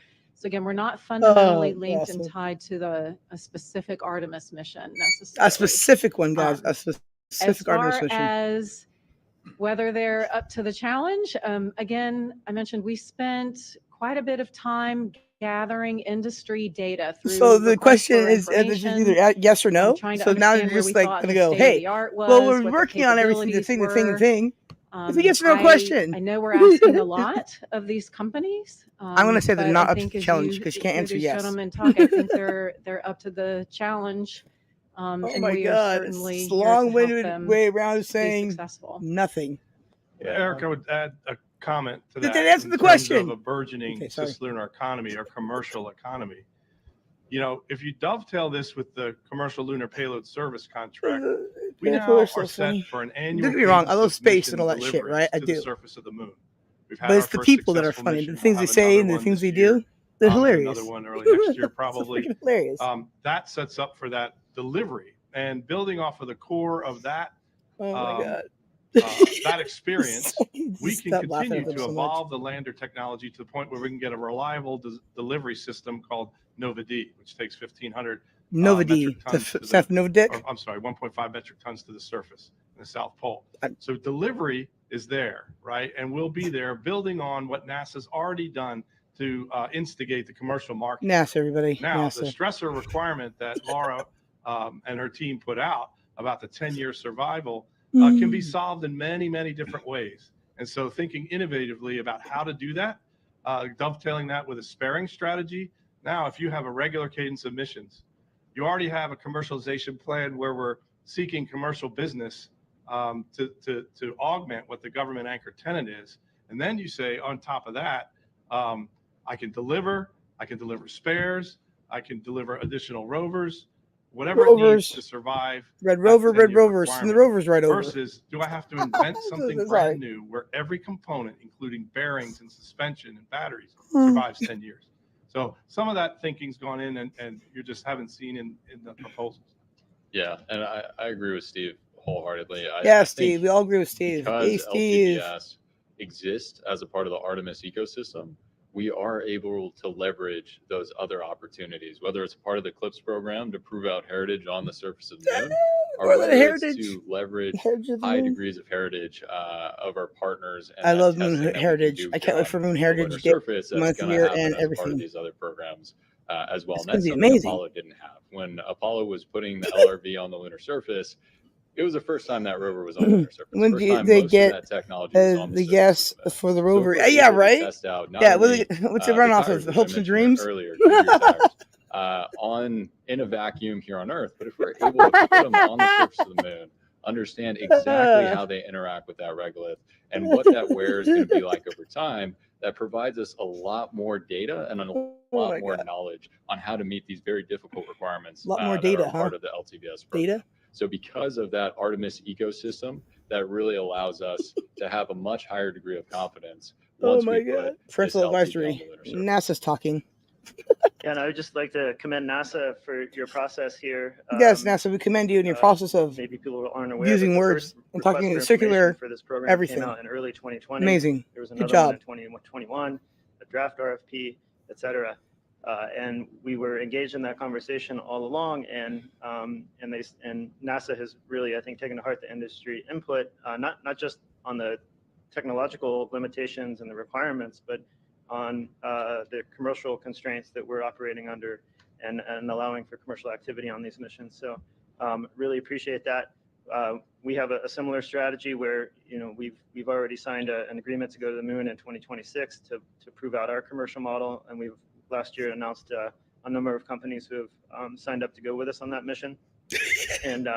again, we're not fundamentally linked and tied to a specific Artemis mission necessarily. A specific one, guys. A specific as Artemis far mission. as whether they're up to the challenge, again, I mentioned we spent quite a bit of time gathering industry data through. So the question is information, either yes or no. trying to So now understand you're where just we like thought going to the go, state of hey, the art well, was, we're what the working on everything, the capabilities thing. It's a were. yes or no question. I know we're asking a lot of these companies. I'm going to say they're but not I up to think the as challenge because you can't hear answer these yes. Gentlemen talk, I think they're up to the challenge. Oh and my we are God. certainly It's here to help long-winded them way around be saying successful. nothing. Yeah, Eric, I would add a comment to Did that. they answer in the terms question? Of a burgeoning Okay, sorry. cislunar economy or commercial economy. You know, if you dovetail this with the commercial lunar payload service contract, we now People are are so set funny. for an annual. Don't get me wrong, I cadence love of space mission and all that shit, deliveries right? I to the do. surface of the moon. We've had But our it's the first people that are successful funny. mission. The things We'll they have say another and the one things this they year, do, they're and hilarious. another one early next year, probably. Freaking hilarious. That sets up for that delivery, and building off of the core of that. Oh my God. That experience, we can Stop laughing continue at them to so much. evolve the lander technology to the point where we can get a reliable delivery system called Nova-D, which takes 1,500 Nova-D, metric tons to Seth Nova-Dick? or, I'm sorry, 1.5 metric tons to the surface in the South Pole. So delivery is there, right? And we'll be there building on what NASA's already done to instigate the commercial market. NASA, everybody. Now, NASA. the stressor requirement that Laura and her team put out about the 10-year survival can be solved in many, many different ways. And so thinking innovatively about how to do that, dovetailing that with a sparing strategy. Now, if you have a regular cadence of missions, you already have a commercialization plan where we're seeking commercial business to augment what the government anchor tenant is. And then you say, on top of that, I can deliver spares, I can deliver additional rovers, whatever it needs to survive. Red Rover, Red Rover. Send the Rovers right over. Versus, do I have to invent something brand new where every component, including bearings and suspension and batteries, survives 10 years? So some of that thinking's gone in, and you just haven't seen in the proposals. Yeah, and I agree with Steve wholeheartedly. Yeah, I Steve, think we all agree with Steve. because Hey, Steve. LTVS exists as a part of the Artemis ecosystem, we are able to leverage those other opportunities, whether it's part of the CLIPS program to prove out heritage on the surface of the moon, or Or the whether it's heritage. to leverage Heritage of the high moon. degrees of heritage of our partners. And I that love testing Moon that we can Heritage. do I can't here wait for on Moon the Heritage lunar Day, surface that's month, going to year, happen and as part of everything. these other programs as well. It's And gonna that's be something amazing. Apollo didn't have. When Apollo was putting the LRV on the lunar surface, it was the first time that rover was on the lunar surface. When First do time they most get of that technology was on the the gas for the so if rover? we're Yeah, able to right? test out not Yeah, only, what's it the run off tires, of? which I Hopes and mentioned Dreams? earlier, Goodyear tires, in a vacuum here on Earth. But if we're able to put them on the surface of the moon, understand exactly how they interact with that regolith and what that wear is going to be like over time, that provides us a lot more data and a lot more knowledge on how to meet these very difficult requirements A lot more that data, are part of the LTVS program. Data? So because of that Artemis ecosystem, that really allows us to have a much higher degree of confidence Oh once my we God. put Parental this LTV on advisory. the lunar surface. NASA's talking. Yeah, and I would just like to commend NASA for your process here. Yes, NASA, we commend you in your process of Maybe people aren't aware, using but the words first and request talking for in circular information for this program everything. came out in early 2020. Amazing. There was Good another job. one in 2021, a draft RFP, et cetera. And we were engaged in that conversation all along, and NASA has really, I think, taken to heart the industry input, not just on the technological limitations and the requirements, but on the commercial constraints that we're operating under and allowing for commercial activity on these missions. So really appreciate that. We have a similar strategy where, we've already signed an agreement to go to the moon in 2026 to prove out our commercial model, and we've last year announced a number of companies who have signed up to go with us on that mission, and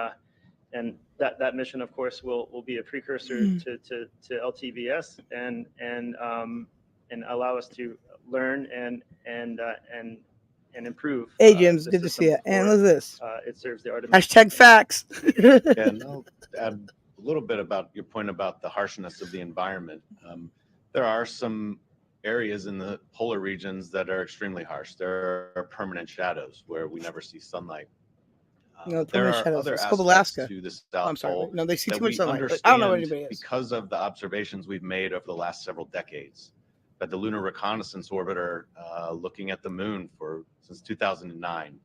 that mission, of course, will be a precursor to LTVS and allow us to learn and and improve. Hey, James, the good to see system you. And before, look at this. It serves the Artemis. Hashtag facts. Yeah, and I'll add a little bit about your point about the harshness of the environment. There are some areas in the polar regions that are extremely harsh. There are permanent shadows where we never see sunlight. No, There permanent are shadows. other It's called aspects Alaska. to the Oh, South I'm sorry. Pole No, they see that too much we sunlight. I don't know what understand anybody is. because of the observations we've made over the last several decades. That the Lunar Reconnaissance Orbiter, looking at the moon since 2009,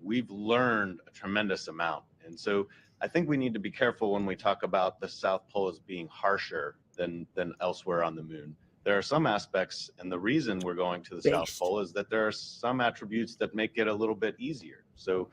we've learned a tremendous amount. And so I think we need to be careful when we talk about the South Pole as being harsher than elsewhere on the moon. There are some aspects, and the reason we're going to the South Pole is that there are some attributes that make it a little bit easier. So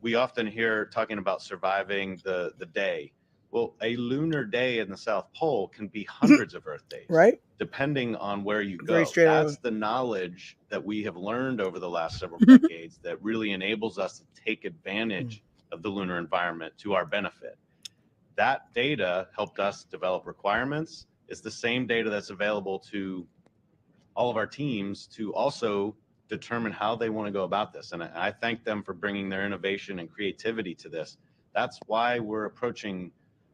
we often hear talking about surviving the day. Well, a lunar day in the South Pole can be hundreds of Earth days, right? Depending on where you Very go. straight That's on. the knowledge that we have learned over the last several decades that really enables us to take advantage of the lunar environment to our benefit. That data helped us develop requirements. It's the same data that's available to all of our teams to also determine how they want to go about this. And I thank them for bringing their innovation and creativity to this. That's why we're approaching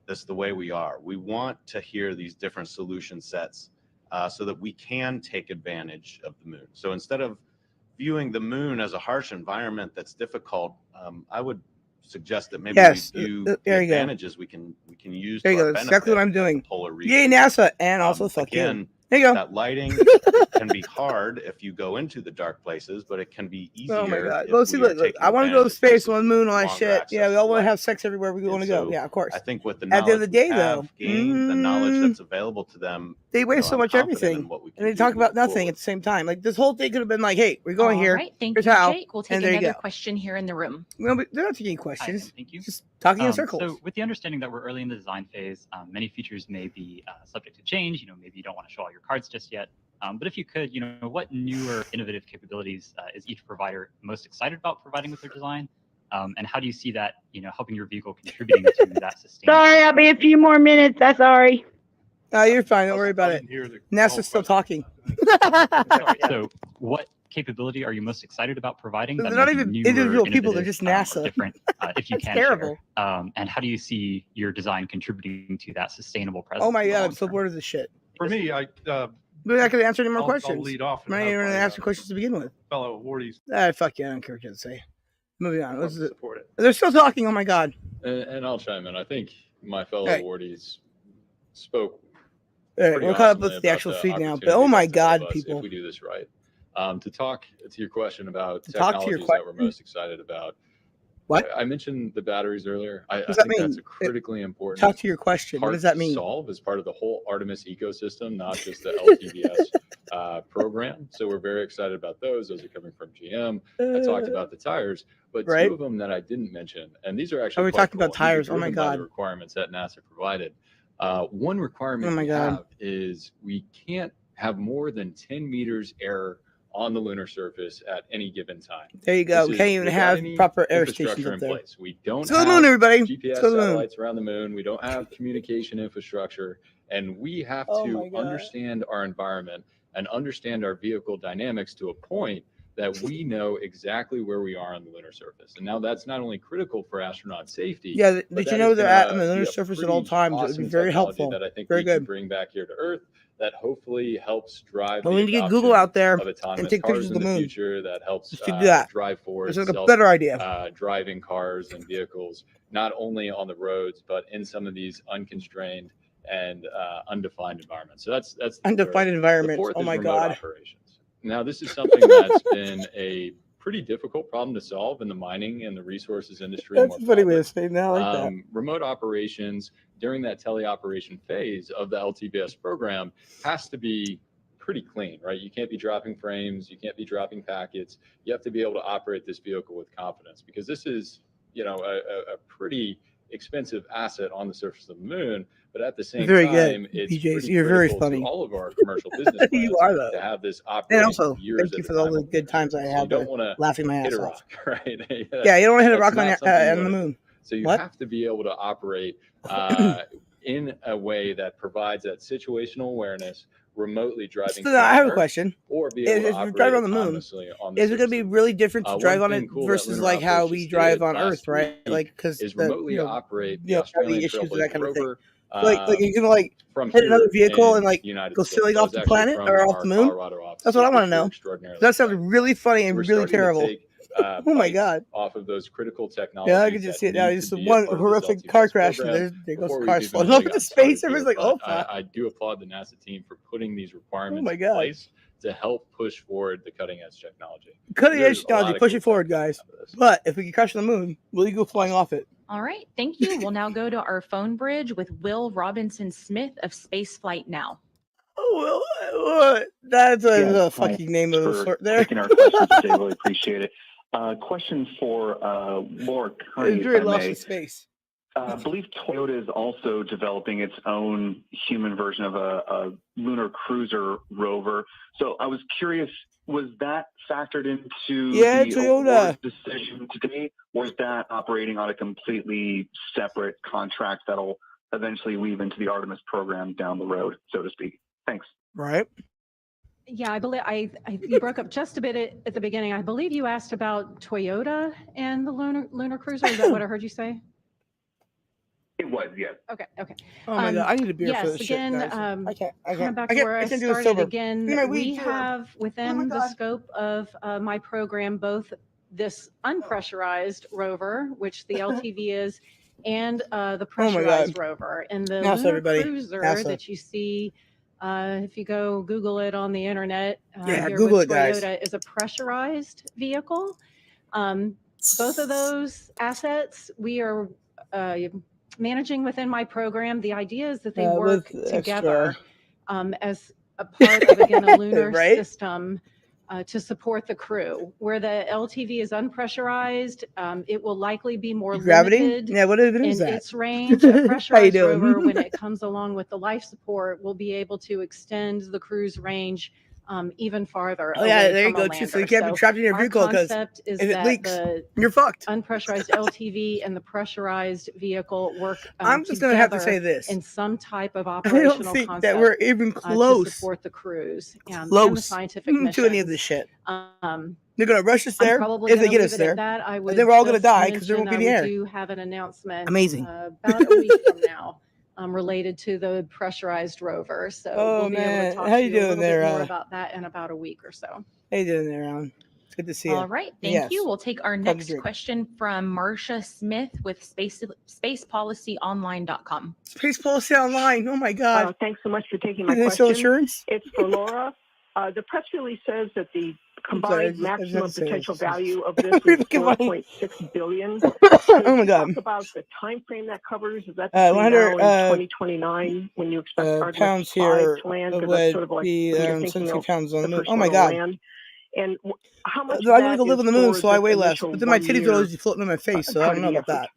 this the way we are. We want to hear these different solution sets so that we can take advantage of the moon. So instead of viewing the moon as a harsh environment that's difficult, I would suggest that maybe we view the there you go. advantages we can use There to you our go. That's exactly what I'm benefit at the doing. polar region. Yay, NASA. And also, fuck Again, you. There you go. that lighting can be hard if you go into the dark places, but it can be easier. Oh my God. if Well, see, we are look, taking I want to go to advantage of space, on the moon, all that longer shit. Yeah, access we all to want to light. have sex everywhere we want to go. So Yeah, of course. I think with the At the end of knowledge the day, we though, have gained, the knowledge that's available to them, they waste so I'm much confident in everything. what we can And they do talk about moving nothing forward. at the same time. Like, this whole thing could have been like, hey, we're going All here. right, thank Here's you, how. Jake. We'll take And there you another go. question here in the room. No, but they're not taking questions. Thank you. Just talking in circles. So with the understanding that we're early in the design phase, many features may be subject to change. Maybe you don't want to show all your cards just yet. But if you could, what newer innovative capabilities is each provider most excited about providing with their design? And how do you see that, helping your vehicle contributing to that sustainable? Sorry, I'll be a few more minutes. I'm sorry. No, you're fine. Don't worry about it. NASA's still talking. So what capability are you most excited about providing? They're that not may be even newer, individual people. They're innovative, just NASA. or different, if you That's can terrible. share? And how do you see your design contributing to that sustainable presence? Oh my in the God, long I'm so term? bored of this shit. For me, We're not going to answer any more I'll questions. lead off and I'm not have even going to my, ask you questions to begin with. fellow awardees Fuck yeah, I don't care what you have to say. Moving on. This is it. Support it. They're still talking. Oh my God. And I'll chime in. I think my fellow Hey. awardees spoke. All right, pretty we're caught up awesomely with the about actual feed now. But opportunity oh my that's ahead God, of us people. If we do this right. To talk to your question about To talk to your technologies that we're question? most excited about. What? I mentioned the batteries earlier. I does think that that's mean? a critically important Talk to your question. What part does that to mean? solve as part of the whole Artemis ecosystem, not just the LTVS program. So we're very excited about those. Those are coming from GM. I talked about the tires, but Right. two of them that I didn't mention, and these are Oh, actually we're quite talking about cool, and these are tires. Oh my driven by the God. requirements that NASA provided. One requirement Oh my we God. have is we can't have more than 10 meters air on the lunar surface at any given time. There you go. This We is can't even without have any proper air infrastructure stations up in there. place. We don't Let's go to the have moon, everybody. GPS Let's go to the moon. satellites around the moon. We don't have communication infrastructure, and we have Oh my to God. understand our environment and understand our vehicle dynamics to a point that we know exactly where we are on the lunar surface. And now that's not only critical for astronaut safety. Yeah, but did you that know is they're gonna on the be lunar a surface at all pretty times? It would be awesome very technology helpful. that I think Very we can good. bring back here to Earth that hopefully helps drive Well, the we need to get Google adoption out there of and autonomous take cars pictures of in the the moon. future that helps Just to do that. drive forward It's like a better idea. driving cars and vehicles, not only on the roads, but in some of these unconstrained and undefined environments. So that's the Undefined third. environments. The fourth Oh is my remote God. operations. Now, this is something that's been a pretty difficult problem to solve in the mining and the resources industry. That's more a funny way broadly. of saying that. I like that. Remote operations during that teleoperation phase of the LTVS program has to be pretty clean, right? You can't be dropping frames, you can't be dropping packets. You have to be able to operate this vehicle with confidence because this is, a pretty expensive asset on the surface of the moon. But at the same Very time, good, it's BJs. pretty You're very critical to funny. all of our commercial business plans You are, though. to have this And operating also, years thank you at for a all time the on the good times I So you had don't want to laughing my hit ass a off. rock, right? Yeah, you don't want to hit a That's rock on not something you the wanna moon. do. So you What? have to be able to operate in a way that provides that situational awareness, remotely driving. So now I have a Earth question. Or be If able to if you're operate driving on the moon, autonomously on the is it going to be really different to drive one on it thing cool that versus Lunar like how Operations we drive did on Earth, last right? week Like because is the remotely operate the gravity Australian issues and that Trailblazer kind of thing. rover Like you're gonna like from hit another here vehicle in and like the United go States. sailing I off was the actually planet from or off our the moon. Colorado offices, That's what I want to which were know. extraordinarily That sounds exciting. really funny So and we're really starting to terrible. take Oh my bites god. off of those critical Yeah, I technologies can just that see it now. need Just to be a one part of this horrific car LTVS crash and program there goes before the we've car even floating really off into gotten started space. Everyone's here. like, But oh fuck. I do applaud the NASA team for putting these Oh requirements my in god. place to help push forward the cutting edge technology. Cutting There's edge a lot technology, of push cool it forward, guys. But if we can crash on the moon, will you go flying off it? All right, thank you. We'll now go to our phone bridge with Will Robinson Smith of Spaceflight Now. Oh, well, that's a Hi, fucking name thanks of a for sort there. taking our questions today. Really appreciate it. Question for Laura Kearney, It's if very I lost may. in space. I believe Toyota is also developing its own human version of a lunar cruiser rover. So I was curious, was that factored into Yeah, the Toyota. award decision today, or is that operating on a completely separate contract that'll eventually weave into the Artemis program down the road, so to speak? Thanks. Right. Yeah, I believe you broke up just a bit at the beginning. I believe you asked about Toyota and the lunar cruiser. Is that what I heard you say? It was, yes. Okay. Oh my god, I need a beer yes, for this again, shit, guys. I can't. Coming back to where I do it started sober. again, Give me my we weed, too. have Oh within my the God. scope of my program both this unpressurized rover, which the LTV is, and the Oh my pressurized God. rover. And the NASA, lunar everybody. cruiser NASA. that you see, if you go Google it on the internet, Yeah, here Google with it, guys. Toyota, is a pressurized vehicle. Both of those assets we are managing within my program. The idea is that they work with together extra. as a part of, again, a lunar Right? system to support the crew. Where the LTV is unpressurized, it will likely be more Gravity? limited Yeah, what even is in that? its range. A How you pressurized doing? rover, when it comes along with the life support, will be able to extend the crew's range even farther Oh yeah, away there you from a go too. So lander. you can't be trapped in your our vehicle because concept is if it that leaks, the you're fucked. unpressurized LTV and the pressurized vehicle work I'm just gonna have to say together this. in some type of I don't operational think concept that we're even to close. support the crews and the Close scientific missions. to any of this shit. Um, They're gonna rush us I'm there probably if they going get to us leave it there, at that. I would and then we're all gonna just die because there won't mention, be any we air. do have an announcement Amazing. about a week from now related to the pressurized rover. So Oh we'll be able man, to talk how to you you a doing little there? bit more about that in about a week or so. How you doing there, Alan? It's good to see you. All right, thank Yes. you. We'll take our Time to next drink. question from Marcia Smith with spacepolicyonline.com. Space Policy Online. Oh my God. Thanks so much for taking my Is there question. insurance? It's for Laura. The press release says that the combined maximum potential value of this is $4.6 billion. Oh my God. Talk about the time frame that covers. Is that 100 now in 2029 when you expect Artemis pounds 5 here to land? Because would that's sort of like be when you're thinking 17 of pounds on the the moon. first Oh my one to God. land. And how much I'm of gonna that go live is on the moon, for so I this weigh less. initial But then my titties would 1 always be floating in my face, so I don't know about that.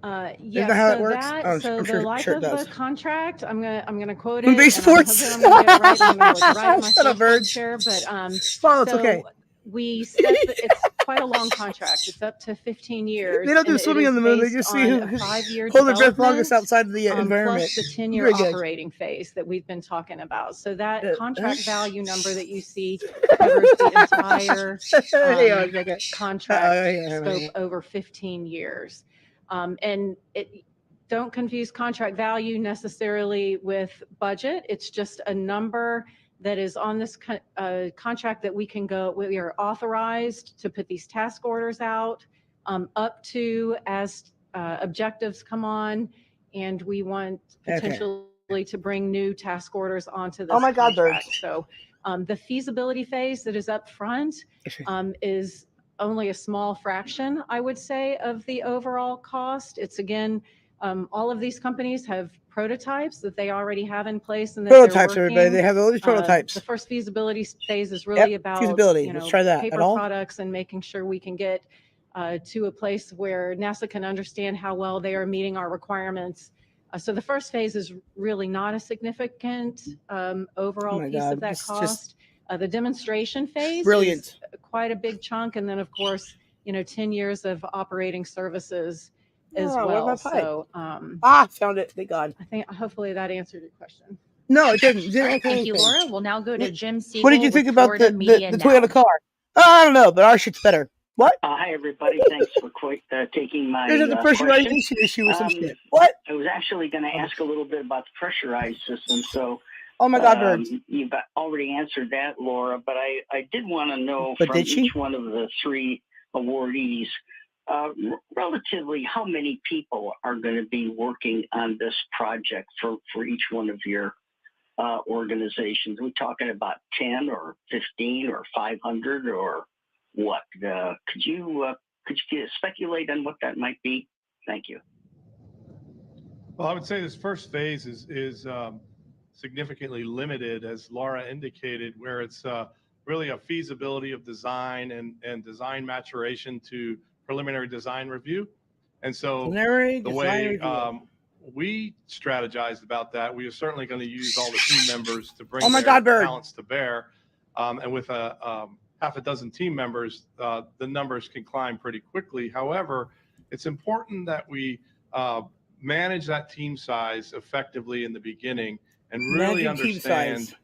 Yes, Isn't that how so it works? that, Oh, so I'm the sure, life sure it of does. the contract, I'm gonna quote From it. Base and I'm Sports. hoping I'm gonna get it right. I'm gonna look right at my Shut up, birds. here, but Well, it's so okay. we set it's quite a long contract. It's up to 15 years. They don't do and it swimming is on the moon. They based just see on who a 5-year hold their breath development, longest outside of the environment. plus the 10-year Very good. operating phase that we've been talking about. So that contract value number that you see covers the entire Hang on a second. contract scope over 15 years. And don't confuse contract value necessarily with budget. It's just a number that is on this contract that we are authorized to put these task orders out up to as objectives come on, and we want potentially to bring new task orders onto this contract. So the feasibility phase that is up front is only a small fraction, I would say, of the overall cost. It's again, all of these companies have prototypes that they already have in place and that Prototypes, they're working. everybody. They have all these prototypes. The first feasibility phase is really about feasibility. Let's try that. paper At all? products and making sure we can get to a place where NASA can understand how well they are meeting our requirements. So the first phase is really not a significant overall piece of that cost. The demonstration phase is quite a big chunk, and then of course, 10 years of operating services as well. So found it. Thank God. I think hopefully that answered your question. No, it didn't. It didn't echo Thank you, anything. Laura. We'll now go to Jim Siegel. What did you with think about Florida the Media Toyota Now. car? I don't know, but our shit's better. What? Hi, everybody. Thanks for taking my There's a question. pressurization issue or some shit. What? I was actually going to ask a little bit about the pressurized system. So, Oh my God, birds. you've already answered that, Laura. But I did want to know But from did she? each one of the three awardees, relatively, how many people are going to be working on this project for each one of your organizations? Are we talking about 10 or 15 or 500 or what? Could you speculate on what that might be? Thank you. Well, I would say this first phase is significantly limited, as Laura indicated, where it's really a feasibility of design and design maturation to preliminary design review. And so Preliminary the design way review. we strategized about that, we are certainly going to use all the team members to bring Oh my their God, Bird. talents to bear. And with half a dozen team members, the numbers can climb pretty quickly. However, it's important that we manage that team size effectively in the beginning and really Managing team understand, size.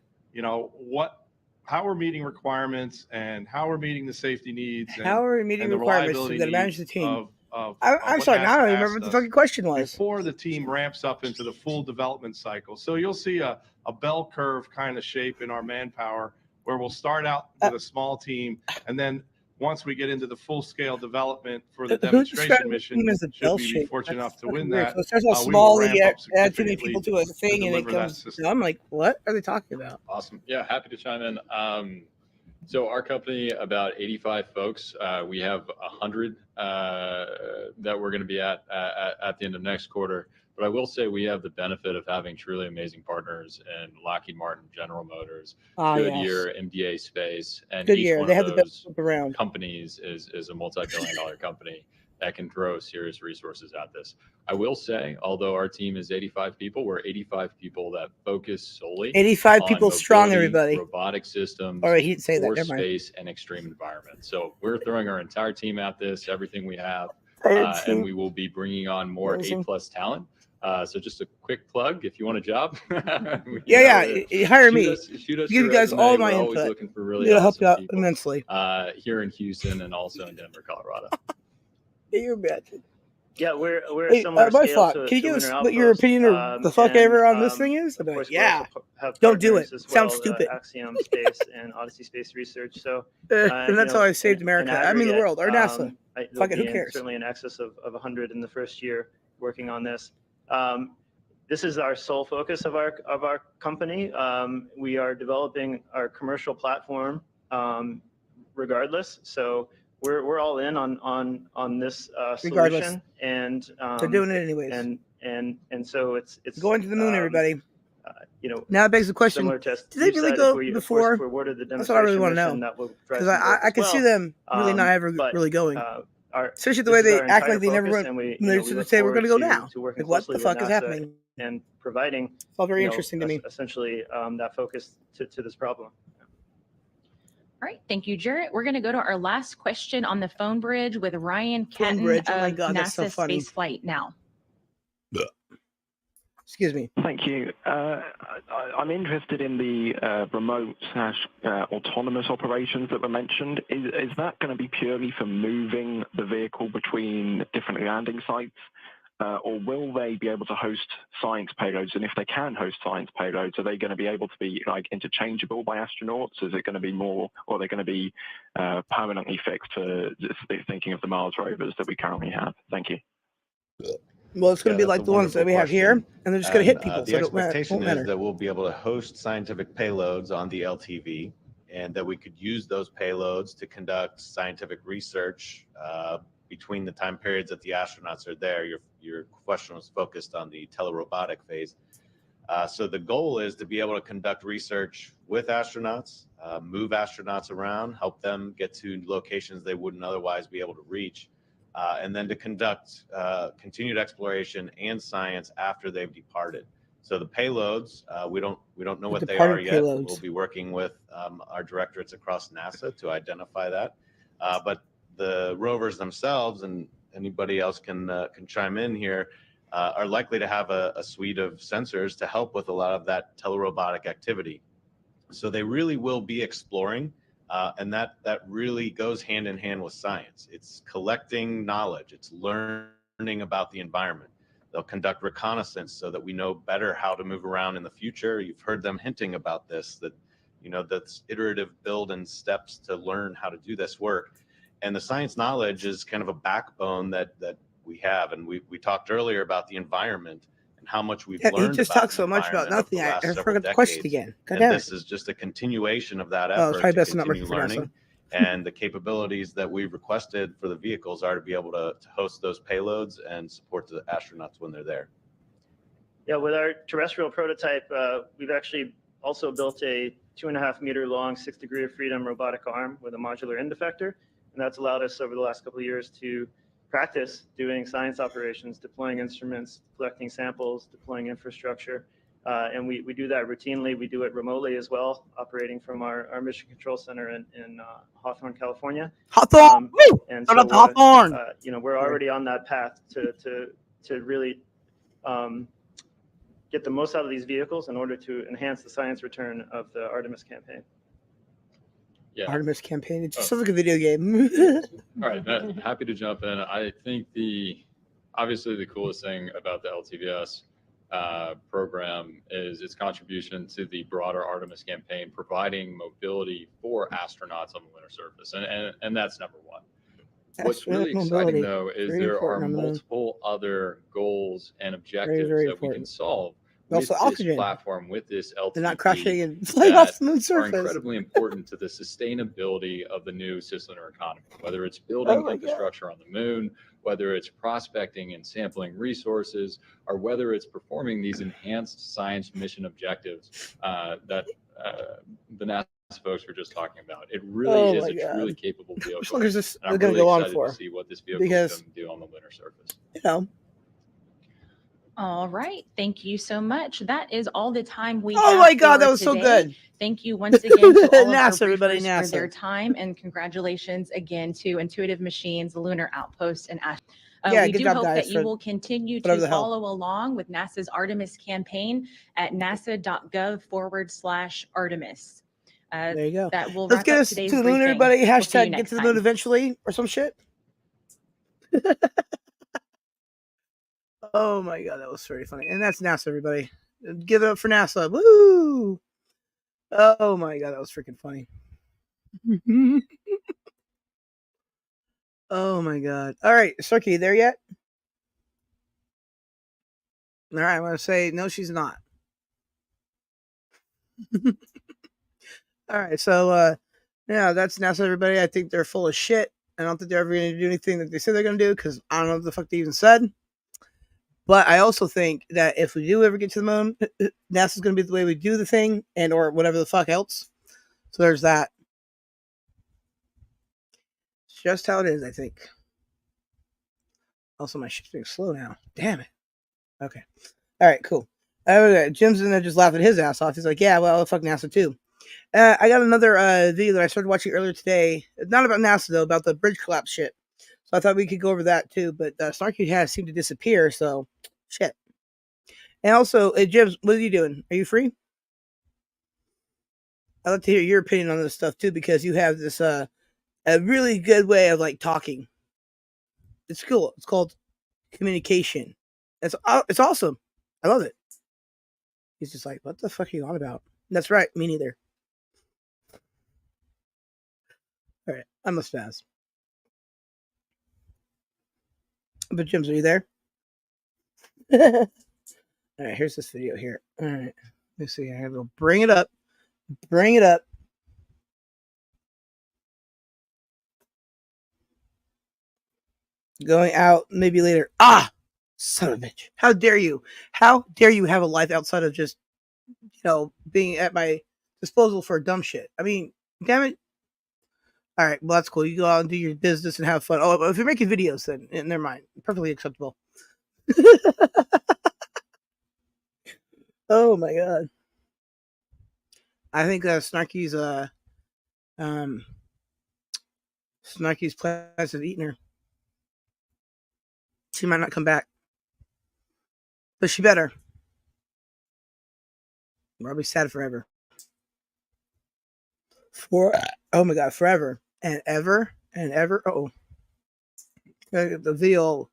how we're meeting requirements and how we're meeting the safety needs. How are we meeting and the requirements reliability to manage the needs team? of I'm what sorry, now I NASA don't even remember asked what the us fucking question was. before the team ramps up into the full development cycle. So you'll see a bell curve kind of shape in our manpower, where we'll start out with a small team, and then once we get into the full-scale development for the Who demonstration described mission, team as a should bell we be shape? fortunate enough That's to win fucking weird. that, So it starts out we small, will and ramp you up add too many significantly people to a thing, and it deliver that comes. system. I'm like, what are they talking about? Awesome. Yeah, happy to chime in. So our company, about 85 folks. We have 100 that we're going to be at the end of next quarter. But I will say we have the benefit of having truly amazing partners in Lockheed Martin, General Motors, Goodyear, MDA Space, and each Goodyear, one they of have the best those group around. companies is a multi-billion-dollar company that can throw serious resources at this. I will say, although our team is 85 people, we're 85 people that focus solely 85 on people strong, mobility, everybody. robotic systems, All right, he didn't say that. for Never mind. space and extreme environments. So we're throwing our entire team at this, everything we have, Entire and team. we will be bringing on more Amazing. A+ talent. So just a quick plug, if you want a job. Hire me. Shoot us Give you your guys resume. all my We're always input. looking for really It'll help awesome you out people, immensely. here in Houston and also in Denver, Colorado. You're bitching. Yeah, we're a Hey, similar my scale flock, to, can you to give us Lunar what your Outpost, opinion or the fuck and, ever on this thing is? of I'm like, course, we yeah, also have don't do partners it. as Sounds well, stupid. Axiom Space and Odyssey Space Research. So, And that's how I saved America. I mean, the aggregate, world, or NASA. there'll Fuck it, who be cares? certainly in excess of 100 in the first year working on this. This is our sole focus of our company. We are developing our commercial platform regardless. So we're all in on this Regardless. solution, and They're doing it anyways. And so it's Going to the moon, everybody. Now it begs the question: similar to did they really CubeSat, go if we, of course, before? if we're awarded the That's what I really want to demonstration know. mission, that will drive Because some growth I as can see well. them really not ever But, really going. our- Especially the this way is they our act entire like they never focus, went. and we They look just say we're going to go forward now. to working Like, what the closely fuck with is NASA happening? and providing It's all very interesting to me. essentially that focus to this problem. All right, thank you, Jarrett. We're going to go to our last question on the phone bridge with Ryan Phone Catton bridge. Oh my of God, that's so NASA funny. Space Flight Now. Excuse me. Thank you. I'm interested in the remote/autonomous operations that were mentioned. Is that going to be purely for moving the vehicle between different landing sites, or will they be able to host science payloads? And if they can host science payloads, are they going to be able to be interchangeable by astronauts? Is it going to be more, or are they going to be permanently fixed to thinking of the Mars rovers that we currently have? Thank you. Well, it's going to be that's like a the ones that we have here, wonderful and they're just going to hit And, people. The So it won't expectation matter. is that we'll be able to host scientific payloads on the LTV, and that we could use those payloads to conduct scientific research between the time periods that the astronauts are there. Your question was focused on the telerobotic phase. So the goal is to be able to conduct research with astronauts, move astronauts around, help them get to locations they wouldn't otherwise be able to reach. And then to conduct continued exploration and science after they've departed. So the payloads, we don't know what they are yet. Payloads. We'll be working with our directorates across NASA to identify that. But the rovers themselves, and anybody else can chime in here, are likely to have a suite of sensors to help with a lot of that telerobotic activity. So they really will be exploring, and that really goes hand in hand with science. It's collecting knowledge. It's learning about the environment. They'll conduct reconnaissance so that we know better how to move around in the future. You've heard them hinting about this, that, you know, that's iterative build and steps to learn how to do this work. And the science knowledge is kind of a backbone that we have. And we talked earlier about the environment and how much we've learned. He just about talks so much about nothing. I forgot the question again. God and damn it. this is just a continuation of that Oh, it's effort probably to best not continue working for learning. And the capabilities that we've requested for the vehicles are to be able to host those payloads and support the astronauts when they're there. Yeah, with our terrestrial prototype, we've actually also built a 2.5 meter long 6 degree of freedom robotic arm with a modular end effector. And that's allowed us over the last couple of years to practice doing science operations, deploying instruments, collecting samples, deploying infrastructure. And we do that routinely. We do it remotely as well, operating from our Mission Control Center in Hawthorne, California. Hawthorne! And Shout so, out to Hawthorne! you know, we're already on that path to really get the most out of these vehicles in order to enhance the science return of the Artemis campaign. Yeah. Artemis campaign. It just sounds like a video game. All right, happy to jump in. I think obviously the coolest thing about the LTVS program is its contribution to the broader Artemis campaign, providing mobility for astronauts on the lunar surface, and that's number one. What's really exciting, though, is there are multiple other goals and objectives that we can solve with also this platform, with this LTV. They're not crashing and flying off the moon surface. Are incredibly important to the sustainability of the new cislunar economy, whether it's building infrastructure on the moon, whether it's prospecting and sampling resources, or whether it's performing these enhanced science mission objectives that the NASA folks were just talking about. It really is a truly capable vehicle. Which one is this I'm going to really go on excited for? to see what this vehicle is going to do on the lunar surface. You know. All right. Thank you so much. That is all the time we Oh have my God, for that was so today. good. Thank you once again to all of NASA, our everybody, briefers for NASA. their time, and congratulations again to Intuitive Machines, Lunar Outpost, and Ash. Yeah, we good do job, hope guys, that you for will continue whatever to the hell. follow along with NASA's Artemis campaign at nasa.gov/Artemis. There you go. That will Let's wrap get up us today's to the moon, briefing. everybody. We'll see you Hashtag get next to the moon time. eventually or some shit. Oh my God, that was very funny. And that's NASA, everybody. Give it up for NASA. Woo! Oh my God, that was freaking funny. Oh my God. All right, Sarky, you there yet? All right, I'm going to say no, she's not. All right, so yeah, that's NASA, everybody. I think they're full of shit. I don't think they're ever going to do anything that they say they're going to do because I don't know what the fuck they even said. But I also think that if we do ever get to the moon, NASA's going to be the way we do the thing and or whatever the fuck else. So there's that. It's just how it is, I think. Also, my shit's being slow now. Damn it. Okay. All right, cool. Jim's in there just laughing his ass off. He's like, yeah, well, fuck NASA too. I got another video that I started watching earlier today. Not about NASA, though, about the bridge collapse shit. So I thought we could go over that too. But Snarky has seemed to disappear, so shit. And also, Jim, what are you doing? Are you free? I'd like to hear your opinion on this stuff too, because you have this a really good way of like talking. It's cool. It's called communication. It's awesome. I love it. He's just like, what the fuck are you on about? That's right. Me neither. All right. I must pass. But Jims, are you there? All right. Here's this video here. All right. Let's see. I have to bring it up. Bring it up. Going out maybe later. Ah! Son of a bitch. How dare you? How dare you have a life outside of just, being at my disposal for dumb shit? I mean, damn it. All right, well, that's cool. You go out and do your business and have fun. Oh, but if you're making videos, then never mind. Perfectly acceptable. Oh, my God. I think Snarky's plans have eaten her. She might not come back. But she better. Or I'll be sad forever. Oh my god, forever and ever and ever. Oh, the video.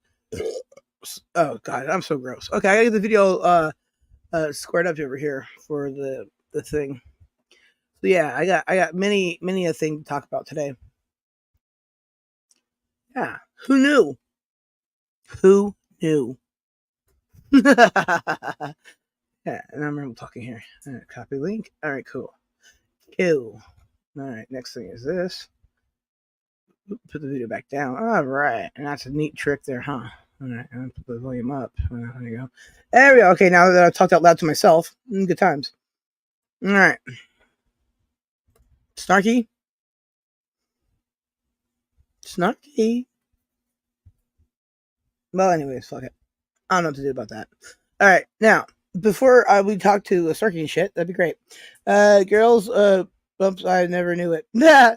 Oh god, I'm so gross. Okay, I gotta get the video squared up over here for the thing. So yeah, I got many a thing to talk about today. Yeah, who knew? Who knew? Yeah, and I'm talking here. All right, copy link. All right, cool. All right, next thing is this. Put the video back down. All right, and that's a neat trick there, huh? All right, and put the volume up. There you go. There we go. Okay, now that I've talked out loud to myself, good times. All right. Snarky. Well, anyways, fuck it. I don't know what to do about that. All right, now before we talk to Snarky and shit, that'd be great. Girls, oops, I never knew it. Nah.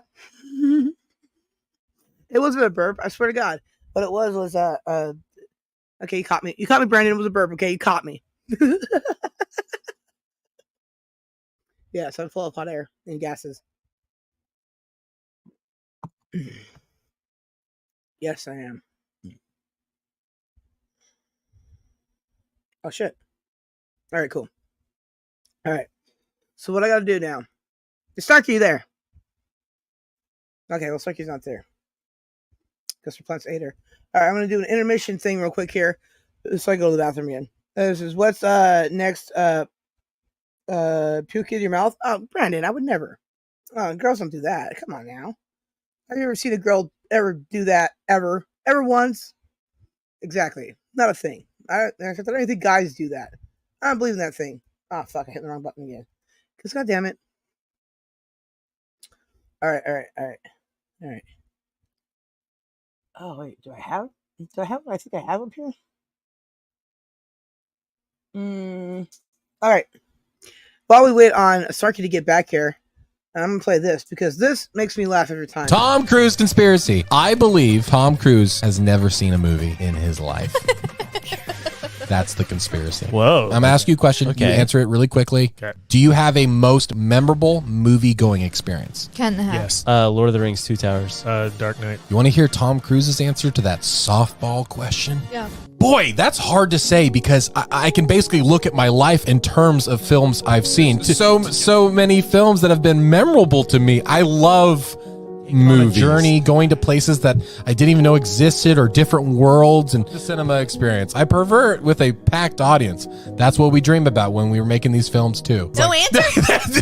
It wasn't a burp. I swear to God. What it was okay, you caught me. You caught me, Brandon. It was a burp. Okay, you caught me. Yeah, so I'm full of hot air and gases. Yes, I am. Oh, shit. All right, cool. All right. So what I got to do now? Is Starkey there? Okay, well, Starkey's not there. Because plants ate her. All right, I'm going to do an intermission thing real quick here. So I go to the bathroom again. This is what's next. Puke in your mouth? Oh, Brandon, I would never. Oh, girls don't do that. Come on now. Have you ever seen a girl ever do that? Ever once? Exactly. Not a thing. I don't even think guys do that. I don't believe in that thing. Oh, fuck. I hit the wrong button again. Because, God damn it. All right. Oh, wait. Do I have what I think I have up here? All right. While we wait on Sarky to get back here, I'm going to play this because this makes me laugh every time. Tom Cruise conspiracy. I believe Tom Cruise has never seen a movie in his life. That's the conspiracy. Whoa. I'm asking you a question. Okay. You answer it really quickly. Okay. Do you have a most memorable movie-going experience? Ken the Hat. Yes. Lord of the Rings, Two Towers. Dark Knight. You want to hear Tom Cruise's answer to that softball question? Yeah. Boy, that's hard to say because I can basically look at my life in terms of films I've seen. So many films that have been memorable to me. I love movies. Journey, going to places that I didn't even know existed or different worlds and the cinema experience. I prefer it with a packed audience. That's what we dream about when we were making these films too. No answer?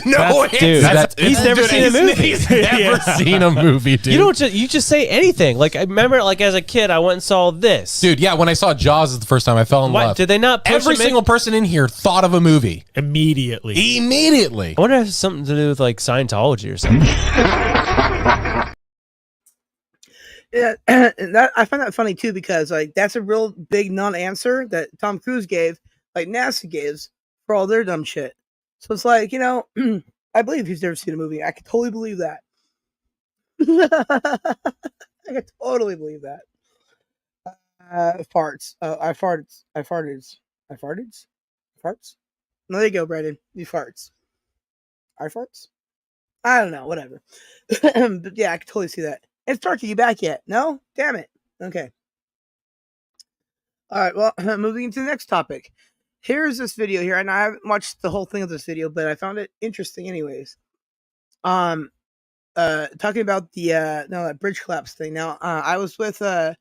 No answer. Dude, he's never seen a movie. He's never seen a movie, dude. You just say anything. Like I remember, like as a kid, I went and saw this. Dude, yeah, when I saw Jaws the first time, I fell in love. Did they not? Every single person in here thought of a movie immediately. I wonder if it has something to do with like Scientology or something. Yeah, that I find that funny too because like that's a real big non-answer that Tom Cruise gave, like NASA gives for all their dumb shit. So it's like, I believe he's never seen a movie. I could totally believe that. I could totally believe that. Farts. I farted. Farts. No, there you go, Brandon. You farts. I farts. I don't know. Whatever. But yeah, I could totally see that. It's Turkey, you back yet? No? Damn it. Okay. All right, well, moving into the next topic. Here's this video here, and I haven't watched the whole thing of this video, but I found it interesting anyways. Talking about that bridge collapse thing. Now, I was with the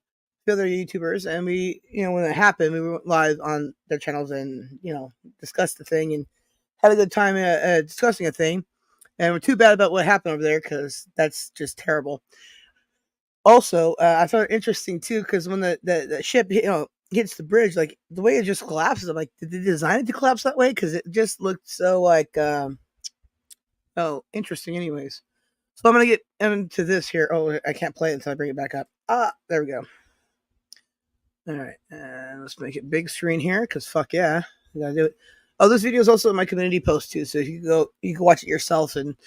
other YouTubers, and we, when it happened, we went live on their channels and, discussed the thing and had a good time discussing a thing. And we're too bad about what happened over there because that's just terrible. Also, I found it interesting too because when the ship hits the bridge, like the way it just collapses, I'm like, did they design it to collapse that way? Because it just looked so like interesting. Anyways, so I'm gonna get into this here. Oh, I can't play it until I bring it back up. There we go. All right, let's make it big screen here because fuck yeah, I gotta do it. Oh, this video is also in my community post too, so you can watch it yourself and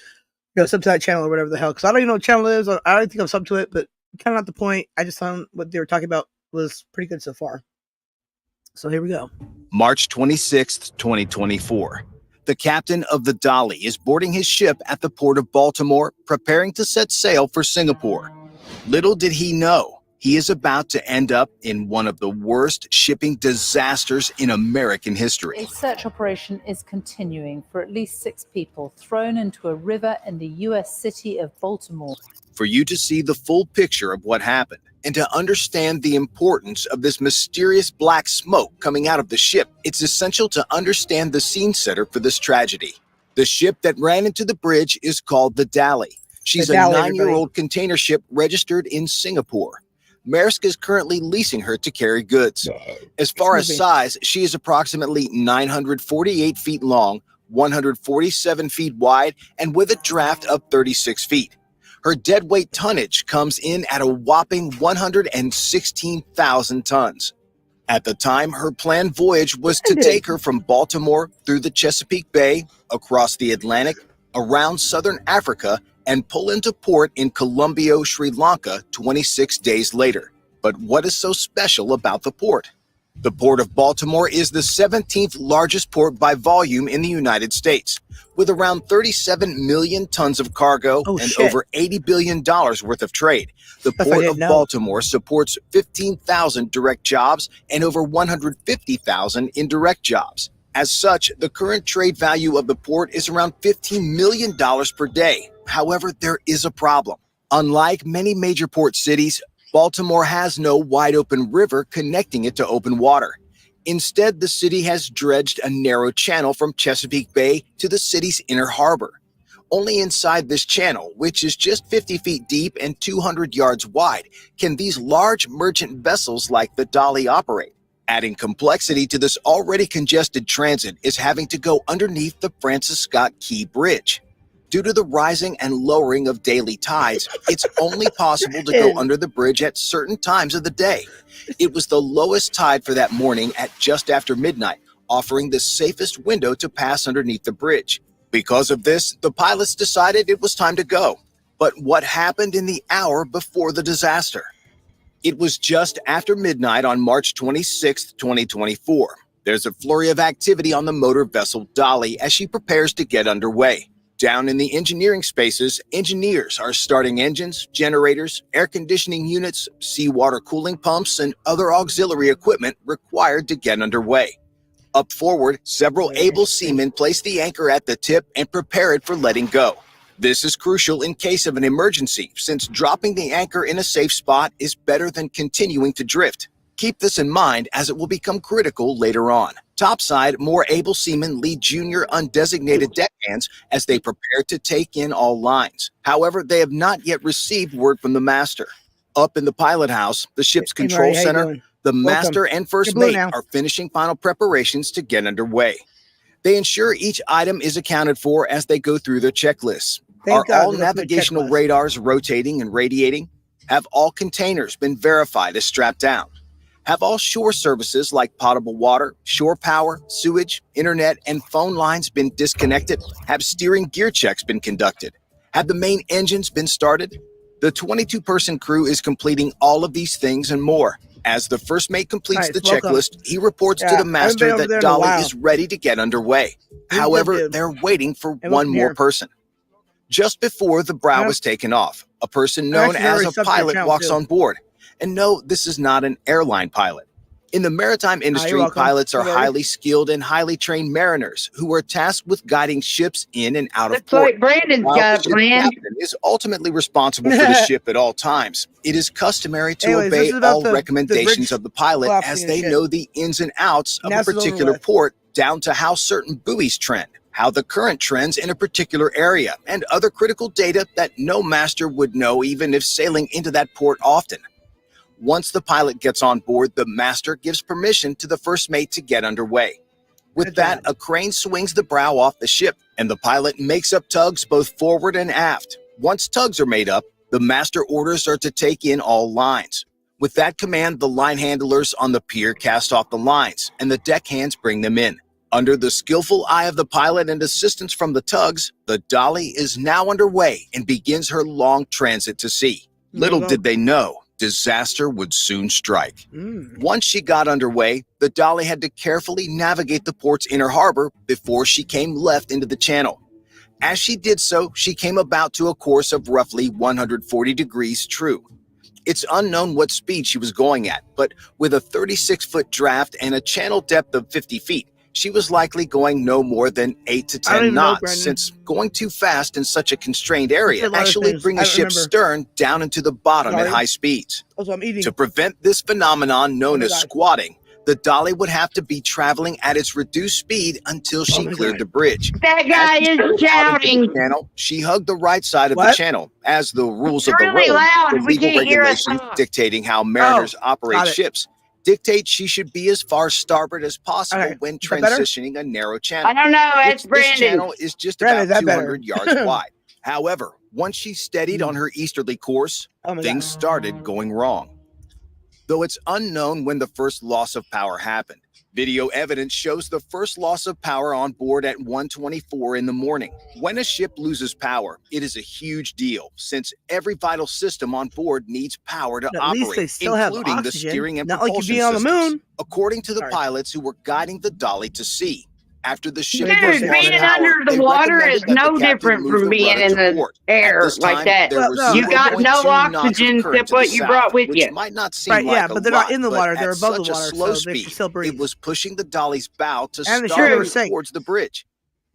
sub to that channel or whatever the hell. Because I don't even know what channel it is. I don't think I'm sub to it, but kind of not the point. I just found what they were talking about was pretty good so far. So here we go. March 26th, 2024. The captain of the Dolly is boarding his ship at the port of Baltimore, preparing to set sail for Singapore. Little did he know, he is about to end up in one of the worst shipping disasters in American history. A search operation is continuing for at least 6 people thrown into a river in the U.S. city of Baltimore. For you to see the full picture of what happened and to understand the importance of this mysterious black smoke coming out of the ship, it's essential to understand the scene setter for this tragedy. The ship that ran into the bridge is called the Dali. She's a 9-year-old container ship registered in Singapore. Maersk is currently leasing her to carry goods. As far as size, she is approximately 948 feet long, 147 feet wide, and with a draft of 36 feet. Her deadweight tonnage comes in at a whopping 116,000 tons. At the time, her planned voyage was to take her from Baltimore through the Chesapeake Bay, across the Atlantic, around southern Africa, and pull into port in Colombo, Sri Lanka 26 days later. But what is so special about the port? The Port of Baltimore is the 17th largest port by volume in the United States, with around 37 million tons of cargo and over $80 billion worth of trade. The Port of Baltimore supports 15,000 direct jobs and over 150,000 indirect jobs. As such, the current trade value of the port is around $15 million per day. However, there is a problem. Unlike many major port cities, Baltimore has no wide-open river connecting it to open water. Instead, the city has dredged a narrow channel from Chesapeake Bay to the city's inner harbor. Only inside this channel, which is just 50 feet deep and 200 yards wide, can these large merchant vessels like the Dali operate. Adding complexity to this already congested transit is having to go underneath the Francis Scott Key Bridge. Due to the rising and lowering of daily tides, it's only possible to go under the bridge at certain times of the day. It was the lowest tide for that morning at just after midnight, offering the safest window to pass underneath the bridge. Because of this, the pilots decided it was time to go. But what happened in the hour before the disaster? It was just after midnight on March 26, 2024. There's a flurry of activity on the motor vessel Dali as she prepares to get underway. Down in the engineering spaces, engineers are starting engines, generators, air conditioning units, seawater cooling pumps, and other auxiliary equipment required to get underway. Up forward, several able seamen place the anchor at the tip and prepare it for letting go. This is crucial in case of an emergency, since dropping the anchor in a safe spot is better than continuing to drift. Keep this in mind as it will become critical later on. Topside, more able seamen lead junior undesignated deckhands as they prepare to take in all lines. However, they have not yet received word from the master. Up in the pilot house, the ship's control center, the master and first mate are finishing final preparations to get underway. They ensure each item is accounted for as they go through their checklists. Are all navigational radars rotating and radiating? Have all containers been verified as strapped down? Have all shore services like potable water, shore power, sewage, internet, and phone lines been disconnected? Have steering gear checks been conducted? Have the main engines been started? The 22-person crew is completing all of these things and more. As the first mate completes the checklist, he reports to the master that Dali is ready to get underway. However, they're waiting for one more person. Just before the brow was taken off, a person known as a pilot walks on board. And no, this is not an airline pilot. In the maritime industry, pilots are highly skilled and highly trained mariners who are tasked with guiding ships in and out of port. Like Brandon's got a plan. The captain is ultimately responsible for the ship at all times. It is customary to obey all recommendations of the pilot as they know the ins and outs of a particular port, down to how certain buoys trend, how the current trends in a particular area, and other critical data that no master would know even if sailing into that port often. Once the pilot gets on board, the master gives permission to the first mate to get underway. With that, a crane swings the brow off the ship, and the pilot makes up tugs both forward and aft. Once tugs are made up, the master orders are to take in all lines. With that command, the line handlers on the pier cast off the lines, and the deckhands bring them in. Under the skillful eye of the pilot and assistance from the tugs, the Dali is now underway and begins her long transit to sea. Little did they know, disaster would soon strike. Mm. Once she got underway, the dolly had to carefully navigate the port's inner harbor before she came left into the channel. As she did so, she came about to a course of roughly 140 degrees true. It's unknown what speed she was going at, but with a 36-foot draft and a channel depth of 50 feet, she was likely going no more than 8 to 10 knots, since going too fast in such a constrained area actually bring a ship's stern down into the bottom at high speeds. Also, I'm eating. To prevent this phenomenon known as squatting, the dolly would have to be traveling at its reduced speed until she cleared the bridge. That guy is shouting. She hugged the right side of the channel, as the rules of the really road, loud. the We legal can't hear us regulations talk. dictating how mariners got operate it. ships, dictate she should be as far starboard as possible when Is that better? transitioning a narrow channel. I don't know. That's This Brandon. channel is just Brandon, about is that better? 200 yards wide. However, once she steadied on her easterly course, Oh my things God. started going wrong. Though it's unknown when the first loss of power happened, video evidence shows the first loss of power on board at 1:24 in the morning. When a ship loses power, it is a huge deal, since every vital system on board needs power to At least they operate, still have including the oxygen, steering and not like you propulsion being on the systems. moon. According to the Sorry. pilots who were guiding the dolly to sea, after the ship Dude, was lost being power, under the they water recommended is that the no captain different move from the being rudder in to the port. air At this like time, that. there was You got 0.2 no knots of oxygen current except to the what you south, brought with which you. might not seem Right, like yeah, a but they're not lot, in the but water, they're at above the such a water, slow so they should speed, still breathe. it was pushing the dolly's bow to And the start ship her towards the bridge.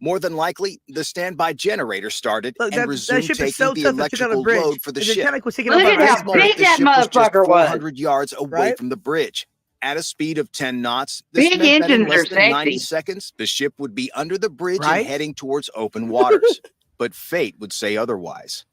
More than likely, the standby generator started Look, and that resumed ship is taking so the tough that took out a electrical bridge. load for the And ship. Titanic was taken Look out by at an how iceberg. big The that ship was just motherfucker was. 400 yards away Right? from the bridge. At a speed of 10 knots, this Big meant that in engines are less than 90 sexy. seconds, the ship would be under the bridge Right? and heading towards open waters. But fate would say otherwise.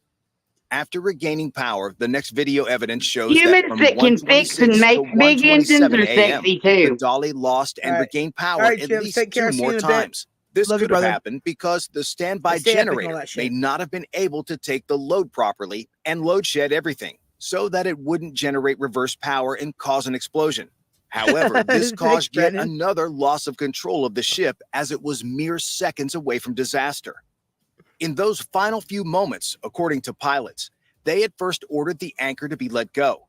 After regaining power, the next video evidence shows that Humans from that can fix 1:26 and to make big engines 1:27 are a.m., sexy the too. dolly lost and All right. regained All power right, at Jim, least take care. 2 See you more in a bit. times. This Love you, could have brother. happened because the standby Stay epic and all generator that may shit. not have been able to take the load properly and load shed everything, so that it wouldn't generate reverse power and cause an explosion. However, this Thanks, caused yet Brandon. another loss of control of the ship, as it was mere seconds away from disaster. In those final few moments, according to pilots, they had first ordered the anchor to be let go.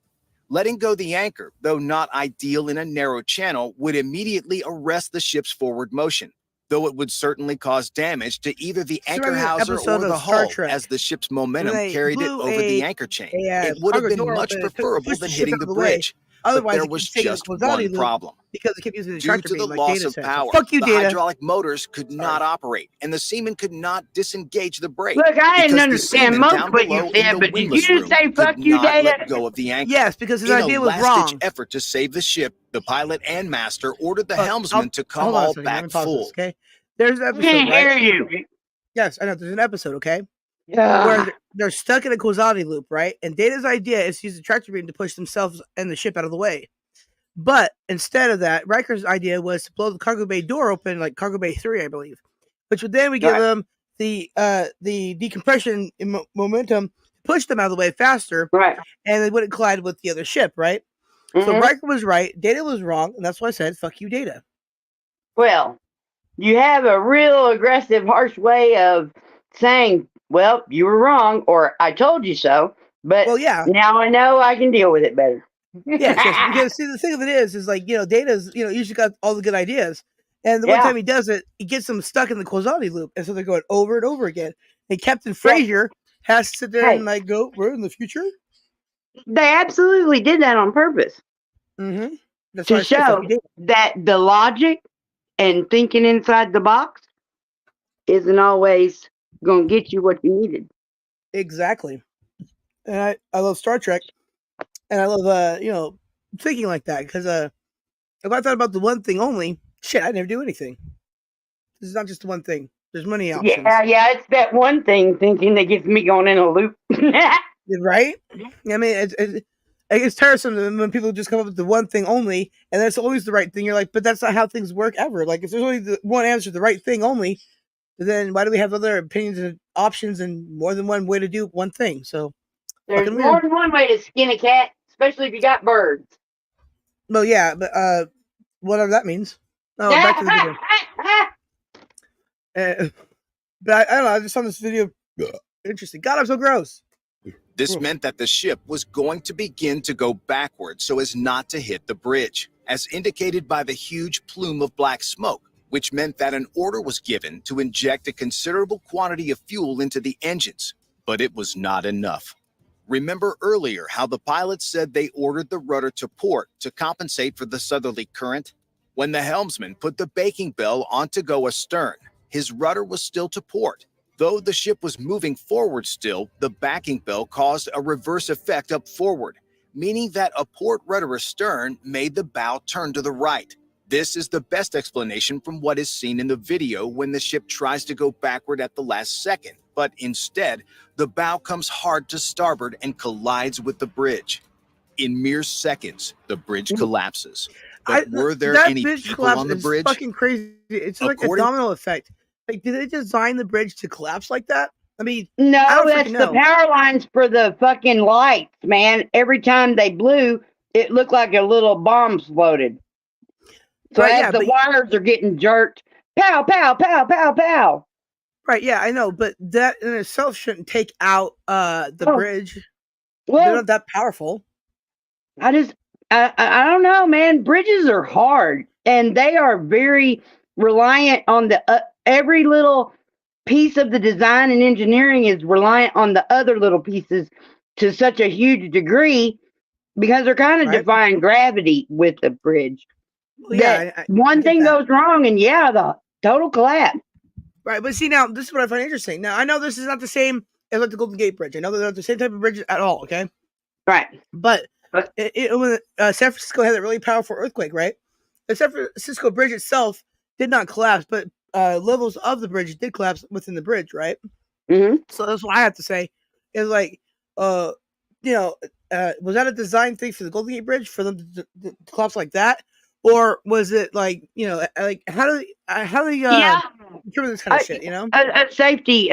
Letting go the anchor, though not ideal in a narrow channel, would immediately arrest the ship's forward motion, though it would certainly cause damage to either the So anchor remember that houser episode or the of Star hull, Trek as the ship's when momentum they carried it blew over the anchor chain. It would have cargo been door much open and preferable pushed than the ship hitting out the of the way? bridge, but Otherwise, there it was keeps taking just the causality one loop problem. because it kept using the Due tractor to the beam like loss Data of said. power, So fuck you, the Data. hydraulic motors could not operate, and the seamen could not disengage the brake. Look, I didn't because the understand seamen most down what you below in said, the but did you windlass just room say could fuck you, not let Data? go of the anchor. Yes, because his In idea a was last-ditch wrong. effort to save the ship, the pilot and master ordered the Look, helmsman to come hold on a all second. Let me back pause full. this, okay? There's an I episode, can't right? hear you. Yes, I know. There's an episode, okay? Where Yeah. they're stuck in a causality loop, right? And Data's idea is to use the tractor beam to push themselves and the ship out of the way. But instead of that, Riker's idea was to blow the cargo bay door open, like cargo bay 3, I believe, which would then give Right. them the decompression momentum to push them out of the way faster, Right. and they wouldn't collide with the other ship, right? So Mhm. Riker was right, Data was wrong, and that's why I said, fuck you, Data. Well, you have a real aggressive, harsh way of saying, well, you were wrong, or I told you so, but Well, yeah. now I know I can deal with it better. Yes, because see, the thing of it is like, Data's, usually got all the good ideas. And the one Yeah. time he does it, he gets them stuck in the causality loop. And so they're going over and over again. And Captain Frazier has to sit there and like go, we're in the future. They absolutely did that on purpose Mm-hmm. That's why to I said, fuck show you, Data. that the logic and thinking inside the box isn't always going to get you what you needed. Exactly. And I love Star Trek. And I love, thinking like that. Because if I thought about the one thing only, shit, I'd never do anything. This is not just the one thing. There's many options. Yeah, it's that one thing thinking that gets me going in a loop. Right? I mean, it's tiresome when people just come up with the one thing only, and that's always the right thing. You're like, but that's not how things work ever. Like, if there's only the one answer, the right thing only, then why do we have other opinions and options and more than one way to do one thing? So, There's fucking more weird. than one way to skin a cat, especially if you got birds. Well, yeah, but whatever that means. Oh, back to the video. But I don't know. I just saw this video. Interesting. God, I'm so gross. This meant that the ship was going to begin to go backwards so as not to hit the bridge, as indicated by the huge plume of black smoke, which meant that an order was given to inject a considerable quantity of fuel into the engines, but it was not enough. Remember earlier how the pilot said they ordered the rudder to port to compensate for the southerly current? When the helmsman put the baking bell on to go astern, his rudder was still to port. Though the ship was moving forward still, the backing bell caused a reverse effect up forward, meaning that a port rudder astern made the bow turn to the right. This is the best explanation from what is seen in the video when the ship tries to go backward at the last second, but instead, the bow comes hard to starboard and collides with the bridge. In mere seconds, the bridge collapses. But were there that any bridge people collapse on the is bridge? fucking crazy. It's like a According- domino effect. Like, did they design the bridge to collapse like that? I mean, No, I don't that's freaking the know. power lines for the fucking lights, man. Every time they blew, it looked like a little bomb exploded. So Right, as yeah, the but- wires are getting jerked, pow, pow, pow, pow, pow. Right, yeah, I know, but that in itself shouldn't take out the Oh. bridge. They're Well, not that powerful. I don't know, man. Bridges are hard, and they are very reliant on the every little piece of the design and engineering is reliant on the other little pieces to such a huge degree because they're kind of Right. defying gravity with the bridge. Well, yeah, That I one get thing that. goes wrong, and yeah, the total collapse. Right, but see now, this is what I find interesting. Now I know this is not the same as like the Golden Gate Bridge. I know they're not the same type of bridge at all. Okay, Right. but when San Francisco had that really powerful earthquake, right? The San Francisco Bridge itself did not collapse, but levels of the bridge did collapse within the bridge, right? Mm-hmm. So that's what I have to say is like, was that a design thing for the Golden Gate Bridge for them to collapse like that, or was it like like how do they Yeah. determine this kind of shit? You know, Safety.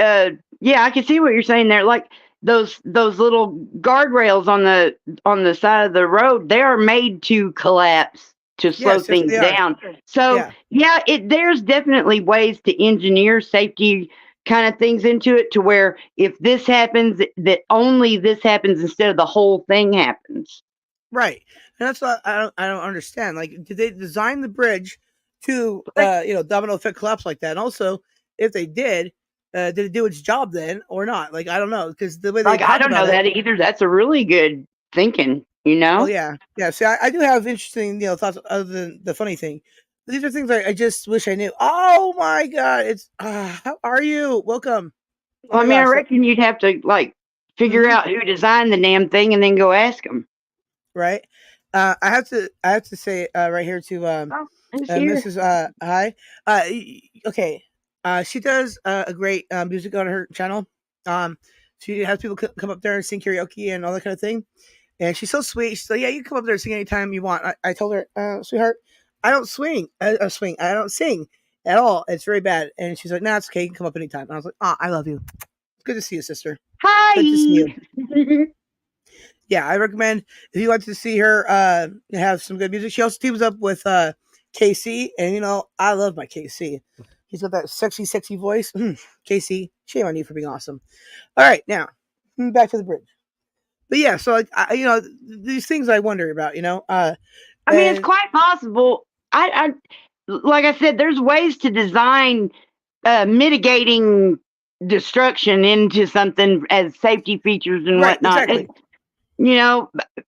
Yeah, I can see what you're saying there. Like those little guardrails on the side of the road, they are made to collapse to slow Yes, yes, things they are. down. So Yeah. there's definitely ways to engineer safety kind of things into it to where if this happens, that only this happens instead of the whole thing happens. right? And that's what I don't understand. Like, did they design the bridge to domino effect collapse like that? And also, if they did it do its job then or not? Like, I don't know because the way they Like I talk don't know about that it, either. That's a really good thinking. You know. Oh yeah. See, I do have interesting thoughts other than the funny thing. These are things I just wish I knew. Oh my god! It's how are you? Welcome. Well, I my mean, I gosh, reckon you'd have to like figure Mhm. out who designed the damn thing and then go ask them. right? I have to say right here to It's here. Mrs. Hi. Okay. She does a great music on her channel. She has people come up there and sing karaoke and all that kind of thing. And she's so sweet. She's like, yeah, you can come up there and sing anytime you want. I told her, sweetheart, I don't swing. I don't sing at all. It's very bad. And she's like, nah, it's okay. You can come up anytime. And I was like, I love you. It's good to see you, sister. Hi. Good to see you. Yeah, I recommend if you want to see her have some good music. She also teams up with KC, and I love my KC. He's got that sexy voice. KC, shame on you for being awesome. All right, now back to the bridge. But yeah, so like these things I wonder about. I mean, it's quite possible. I like I said, there's ways to design mitigating destruction into something as safety features and Right, whatnot. exactly.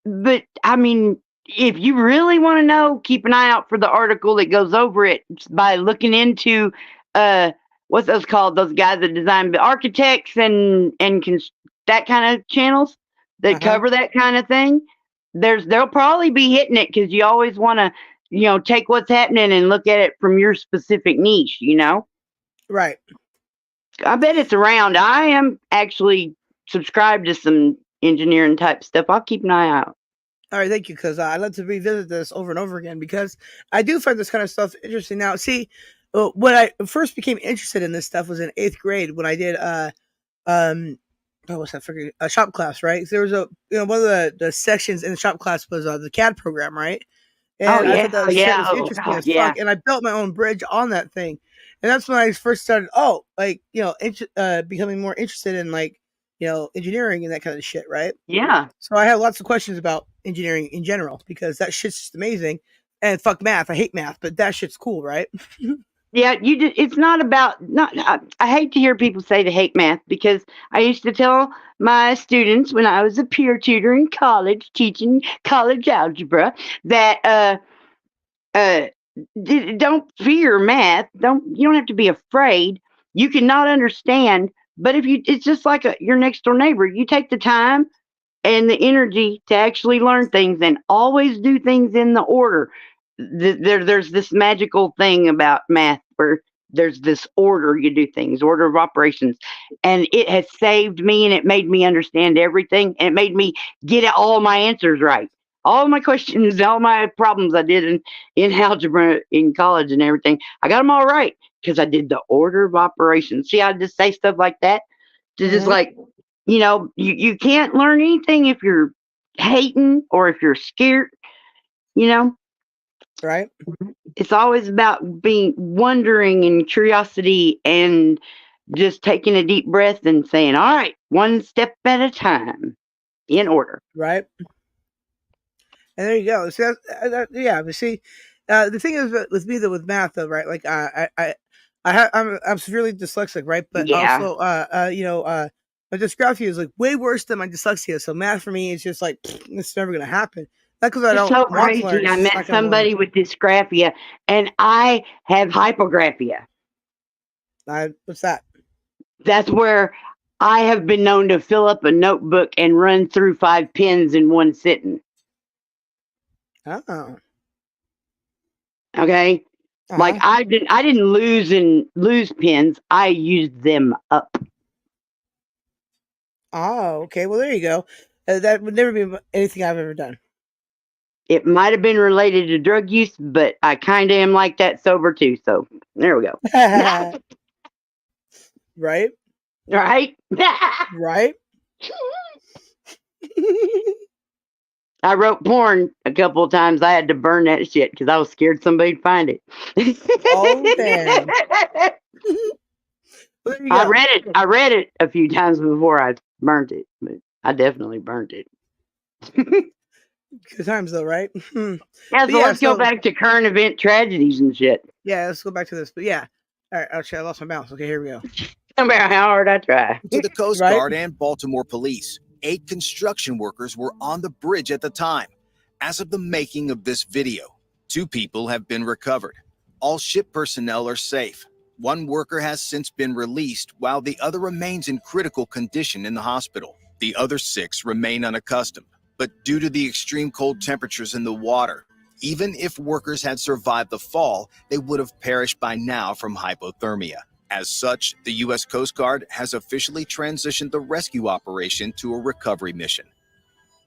But I mean, if you really want to know, keep an eye out for the article that goes over it by looking into what's those called? Those guys that design architects and that kind of channels that cover that kind of thing. They'll probably be hitting it because you always want to, take what's happening and look at it from your specific niche. Right. I bet it's around. I am actually subscribed to some engineering type stuff. I'll keep an eye out. All right, thank you, because I'd love to revisit this over and over again because I do find this kind of stuff interesting. Now, see, when I first became interested in this stuff was in 8th grade when I did what's that? A shop class, right? There was one of the sections in the shop class was the CAD program, right? And I thought that was interesting as fuck. And I built my own bridge on that thing, and that's when I first started. Becoming more interested in like engineering and that kind of shit, right? Yeah. So I have lots of questions about engineering in general because that shit's just amazing. And fuck math, I hate math, but that shit's cool, right? Yeah, it's not about not. I hate to hear people say they hate math because I used to tell my students when I was a peer tutor in college teaching college algebra that don't fear math. You don't have to be afraid. You cannot understand, but it's just like your next door neighbor. You take the time and the energy to actually learn things and always do things in the order. There's this magical thing about math where there's this order you do things, order of operations, and it has saved me and it made me understand everything and it made me get all my answers right. All my questions, all my problems I did in algebra in college and everything, I got them all right because I did the order of operations. See, I just say stuff like that to just like, you can't learn anything if you're hating or if you're scared, Right. It's always about being wondering and curiosity and just taking a deep breath and saying, all right, one step at a time in order. Right. And there you go. See, yeah. But see, the thing is with me though, with math though, right? Like I'm severely dyslexic, right? But also, my dysgraphia is like way worse than my dyslexia. So math for me is just like it's never gonna happen. Not because I It's don't so want to learn. crazy. It's I just met not gonna learn. somebody with dysgraphia and I have hypographia. What's that? That's where I have been known to fill up a notebook and run through 5 pens in one sitting. Oh. Okay. Like I didn't lose pens. I used them up. Oh, okay. Well, there you go. That would never be anything I've ever done. It might have been related to drug use, but I kind of am like that sober too. So there we go. Right? Right? Right? I wrote porn a couple of times. I had to burn that shit because I was scared somebody'd find it. Oh, damn. I read it a few times before I burned it, but I definitely burned it. Good times though, right? Yeah, so let's go back to current event tragedies and shit. Yeah, let's go back to this. But yeah. All right, actually, I lost my balance. Okay, here we go. No matter how hard I try. To the Coast Guard and Baltimore Police, 8 construction workers were on the bridge at the time. As of the making of this video, 2 people have been recovered. All ship personnel are safe. 1 worker has since been released, while the other remains in critical condition in the hospital. The other 6 remain unaccustomed. But due to the extreme cold temperatures in the water, even if workers had survived the fall, they would have perished by now from hypothermia. As such, the U.S. Coast Guard has officially transitioned the rescue operation to a recovery mission.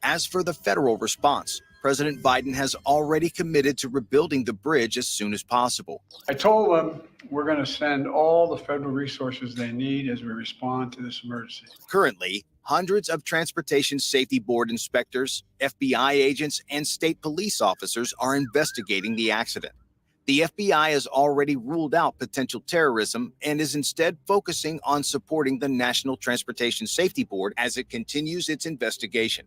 As for the federal response, President Biden has already committed to rebuilding the bridge as soon as possible. I told them we're going to send all the federal resources they need as we respond to this emergency. Currently, hundreds of Transportation Safety Board inspectors, FBI agents, and state police officers are investigating the accident. The FBI has already ruled out potential terrorism and is instead focusing on supporting the National Transportation Safety Board as it continues its investigation.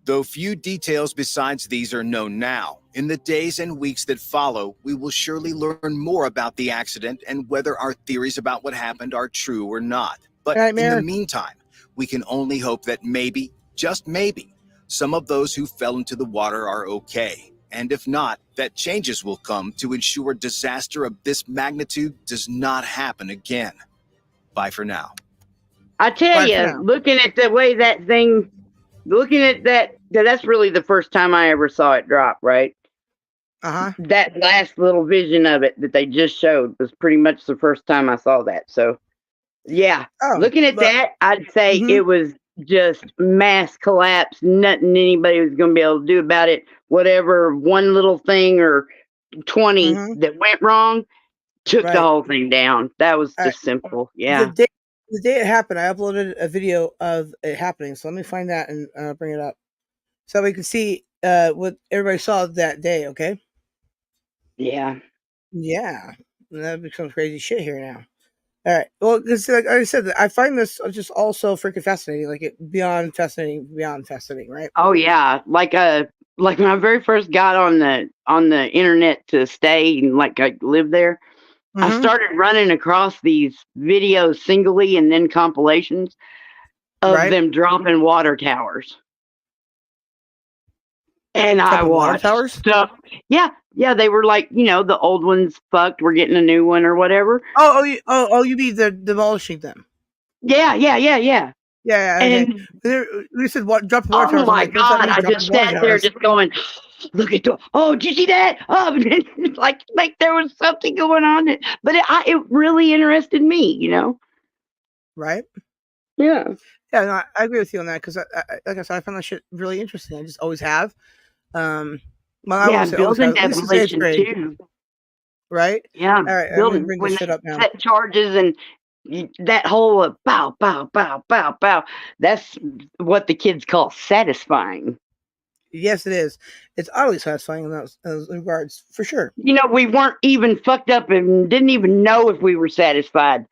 Though few details besides these are known now, in the days and weeks that follow, we will surely learn more about the accident and whether our theories about what happened are true or not. But in the meantime, we can only hope that maybe, just maybe, some of those who fell into the water are okay. And if not, that changes will come to ensure disaster of this magnitude does not happen again. Bye for now. I tell you, looking at the way that thing, looking at that's really the first time I ever saw it drop, right? That last little vision of it that they just showed was pretty much the first time I saw that. So, yeah, looking at that, I'd say it was just mass collapse. Nothing anybody was going to be able to do about it. Whatever one little thing or 20 that went wrong took the whole thing down. That was just simple. Yeah. The day it happened, I uploaded a video of it happening. So let me find that and bring it up so we can see what everybody saw that day. Okay. Yeah. Yeah. That becomes crazy shit here now. All right. Well, because like I said, I find this just also freaking fascinating. Like it beyond fascinating, right? Oh yeah, like when I very first got on the internet to stay and like I lived there, I Mhm. started running across these videos singly and then compilations of Right. them dropping water towers. And I Dropping water watched towers? stuff. Yeah, they were like, the old ones fucked, we're getting a new one or whatever. You mean they're demolishing them? Yeah. Yeah. Okay. And We said what? Dropping water towers. oh I'm my like, what's that God, mean, I dropping just water sat there towers? just going, look at the, oh, did you see that? Oh, like there was something going on. But it really interested me, Right. Yeah. Yeah, no, I agree with you on that because, like I said, I find that shit really interesting. I just always have. Well, I Yeah, won't say always building have. At least since eighth demolition grade, too. right? Yeah, All right, I'm gonna building bring when this they shit up now. set charges and that whole pow, pow, pow, pow, pow. That's what the kids call satisfying. Yes, it is. It's oddly satisfying in those regards, for sure. We weren't even fucked up and didn't even know if we were satisfied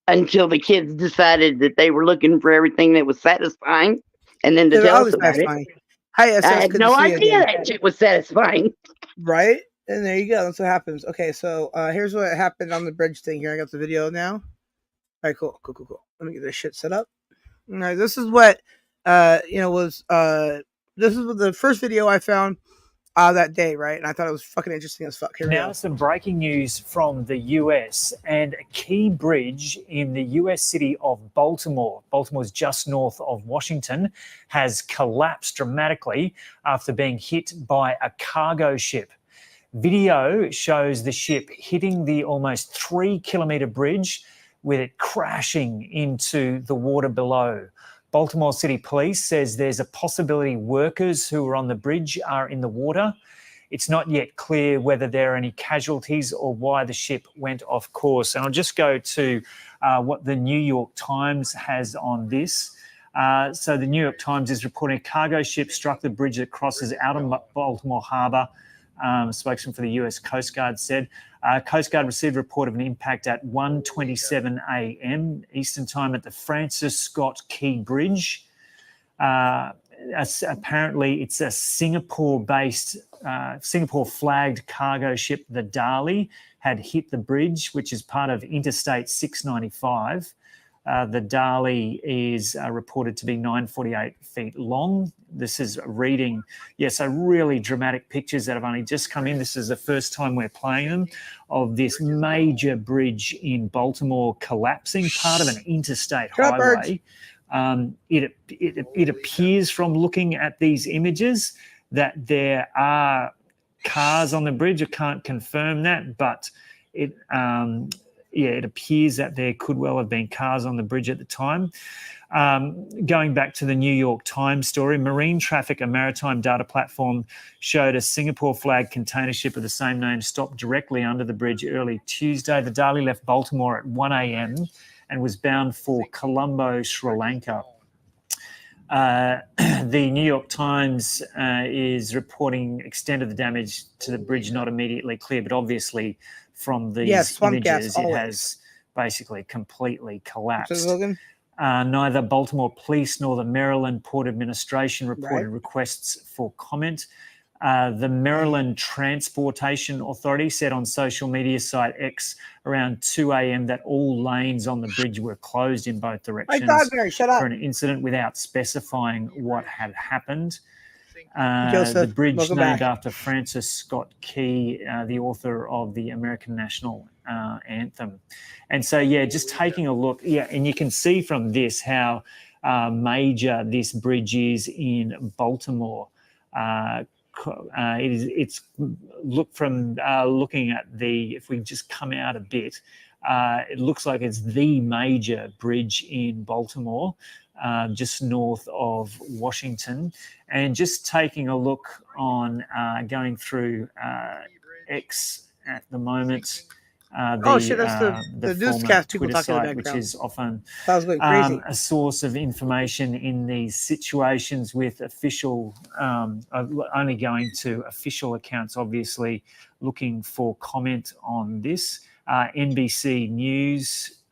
until the kids decided that they were looking for everything that was satisfying and then to They're tell oddly us about it. satisfying. Hi, I SS. had Good to no see you idea again. that shit was satisfying. Right? And there you go. That's what happens. Okay, so here's what happened on the bridge thing here. I got the video now. All right, cool. Let me get this shit set up. All right, this is what was this is the first video I found that day, right? And I thought it was fucking interesting as fuck. Here we Now, go. some breaking news from the US, and a key bridge in the US city of Baltimore. Baltimore's just north of Washington, has collapsed dramatically after being hit by a cargo ship. Video shows the ship hitting the almost 3-kilometre bridge with it crashing into the water below. Baltimore City Police says there's a possibility workers who were on the bridge are in the water. It's not yet clear whether there are any casualties or why the ship went off course. And I'll just go to what the New York Times has on this. So the New York Times is reporting a cargo ship struck the bridge that crosses out of Baltimore Harbour. A spokesman for the US Coast Guard said. Coast Guard received a report of an impact at 1:27 a.m. Eastern Time at the Francis Scott Key Bridge. Apparently, it's a Singapore-based, Singapore-flagged cargo ship, the Dali, had hit the bridge, which is part of Interstate 695. The Dali is reported to be 948 feet long. This is reading, so really dramatic pictures that have only just come in. This is the first time we're playing them of this major bridge in Baltimore collapsing, part of an interstate highway. It appears from looking at these images that there are cars on the bridge. I can't confirm that, but it appears that there could well have been cars on the bridge at the time. Going back to the New York Times story, Marine Traffic, a maritime data platform, showed a Singapore-flagged container ship of the same name stopped directly under the bridge early Tuesday. The Dali left Baltimore at 1 a.m. and was bound for Colombo, Sri Lanka. The New York Times is reporting extent of the damage to the bridge not immediately clear, but obviously from these images, it has basically completely collapsed. Neither Baltimore Police nor the Maryland Port Administration reported requests for comment. The Maryland Transportation Authority said on social media site X around 2 a.m. that all lanes on the bridge were closed in both directions for an incident without specifying what had happened. The bridge named after Francis Scott Key, the author of the American National Anthem. And so, just taking a look, and you can see from this how major this bridge is in Baltimore. It's looking at if we just come out a bit, it looks like it's the major bridge in Baltimore, just north of Washington. And just taking a look on going through X at the moment. That's the newscast people Twitter talking in the site, which background. is often That was going crazy. a source of information in these situations with official, only going to official accounts, obviously looking for comment on this. NBC News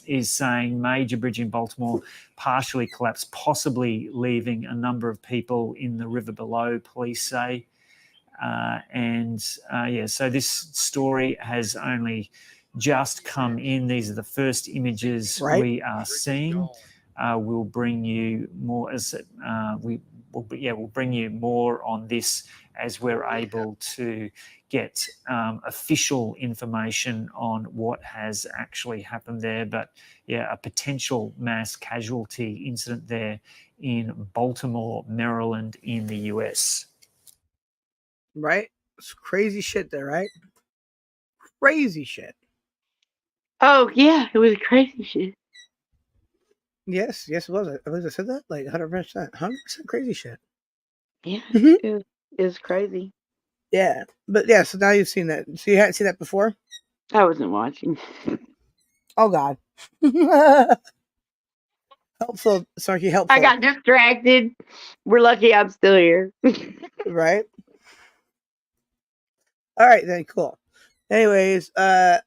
is saying major bridge in Baltimore partially collapsed, possibly leaving a number of people in the river below, police say. So this story has only just come in. These are the first images we are seeing. We'll bring you more we'll bring you more on this as we're able to get official information on what has actually happened there. But yeah, a potential mass casualty incident there in Baltimore, Maryland, in the US. Right? It's crazy shit there, right? Crazy shit. Oh yeah, it was crazy shit. Yes, it was. I believe I said that. Like 100%. 100% crazy shit. Yeah, it was crazy. Yeah. But yeah, so now you've seen that. So you hadn't seen that before? I wasn't watching. Oh God. Helpful, Sarky, helpful. I got distracted. We're lucky I'm still here. Right? All right, then, cool. Anyways, let's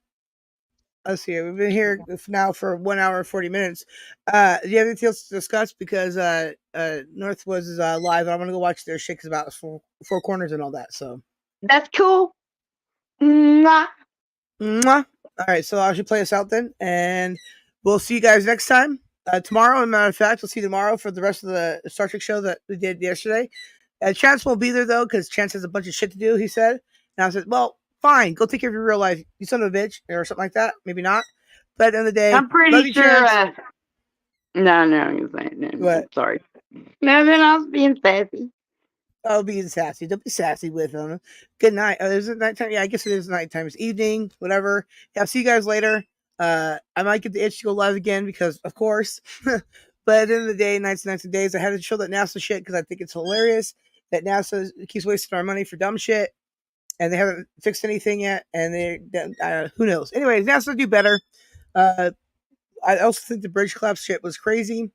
see. We've been here now for 1 hour and 40 minutes. Do you have anything else to discuss? Because Northwoods is live, and I'm gonna go watch their shit 'cause about four corners and all that. So that's cool. Mwah. Mwah. All right, so I should play us out then, and we'll see you guys next time. Tomorrow, as a matter of fact, we'll see you tomorrow for the rest of the Star Trek show that we did yesterday. Chance won't be there though, because Chance has a bunch of shit to do. He said, and I said, well, fine, go take care of your real life, you son of a bitch, or something like that. Maybe not. But at the end of the day, I'm pretty sure. No, I'm saying no. What? Sorry. Nothing else being sassy. Oh, being sassy. Don't be sassy with them. Good night. Is it nighttime? Yeah, I guess it is nighttime. It's evening, whatever. Yeah, I'll see you guys later. I might get the itch to go live again because, of course. But at the end of the day, nights and days, I had to show that NASA shit because I think it's hilarious that NASA keeps wasting our money for dumb shit. And they haven't fixed anything yet. And who knows? Anyways, NASA do better. I also think the bridge collapse shit was crazy.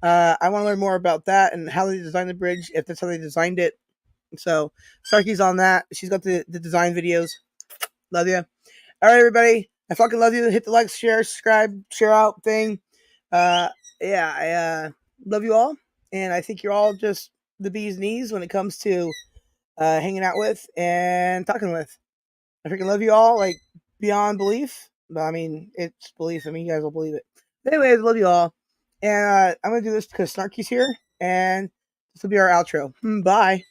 I want to learn more about that and how they designed the bridge, if that's how they designed it. So, Sarky's on that. She's got the design videos. Love you. All right, everybody. I fucking love you. Hit the like, share, subscribe, share out thing. I love you all. And I think you're all just the bee's knees when it comes to hanging out with and talking with. I freaking love you all, like, beyond belief. But, I mean, it's belief. I mean, you guys will believe it. But anyways, I love you all. And I'm going to do this because Snarky's here. And this will be our outro. Bye.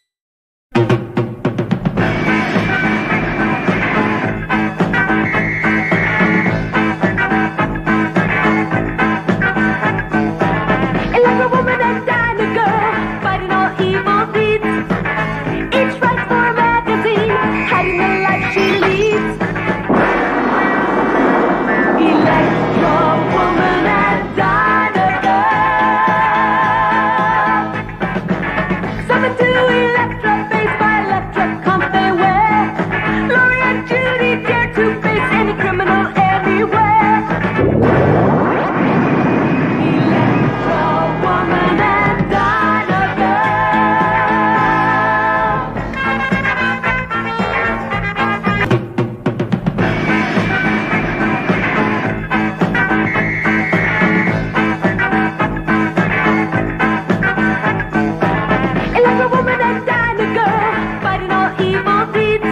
Evil deeds.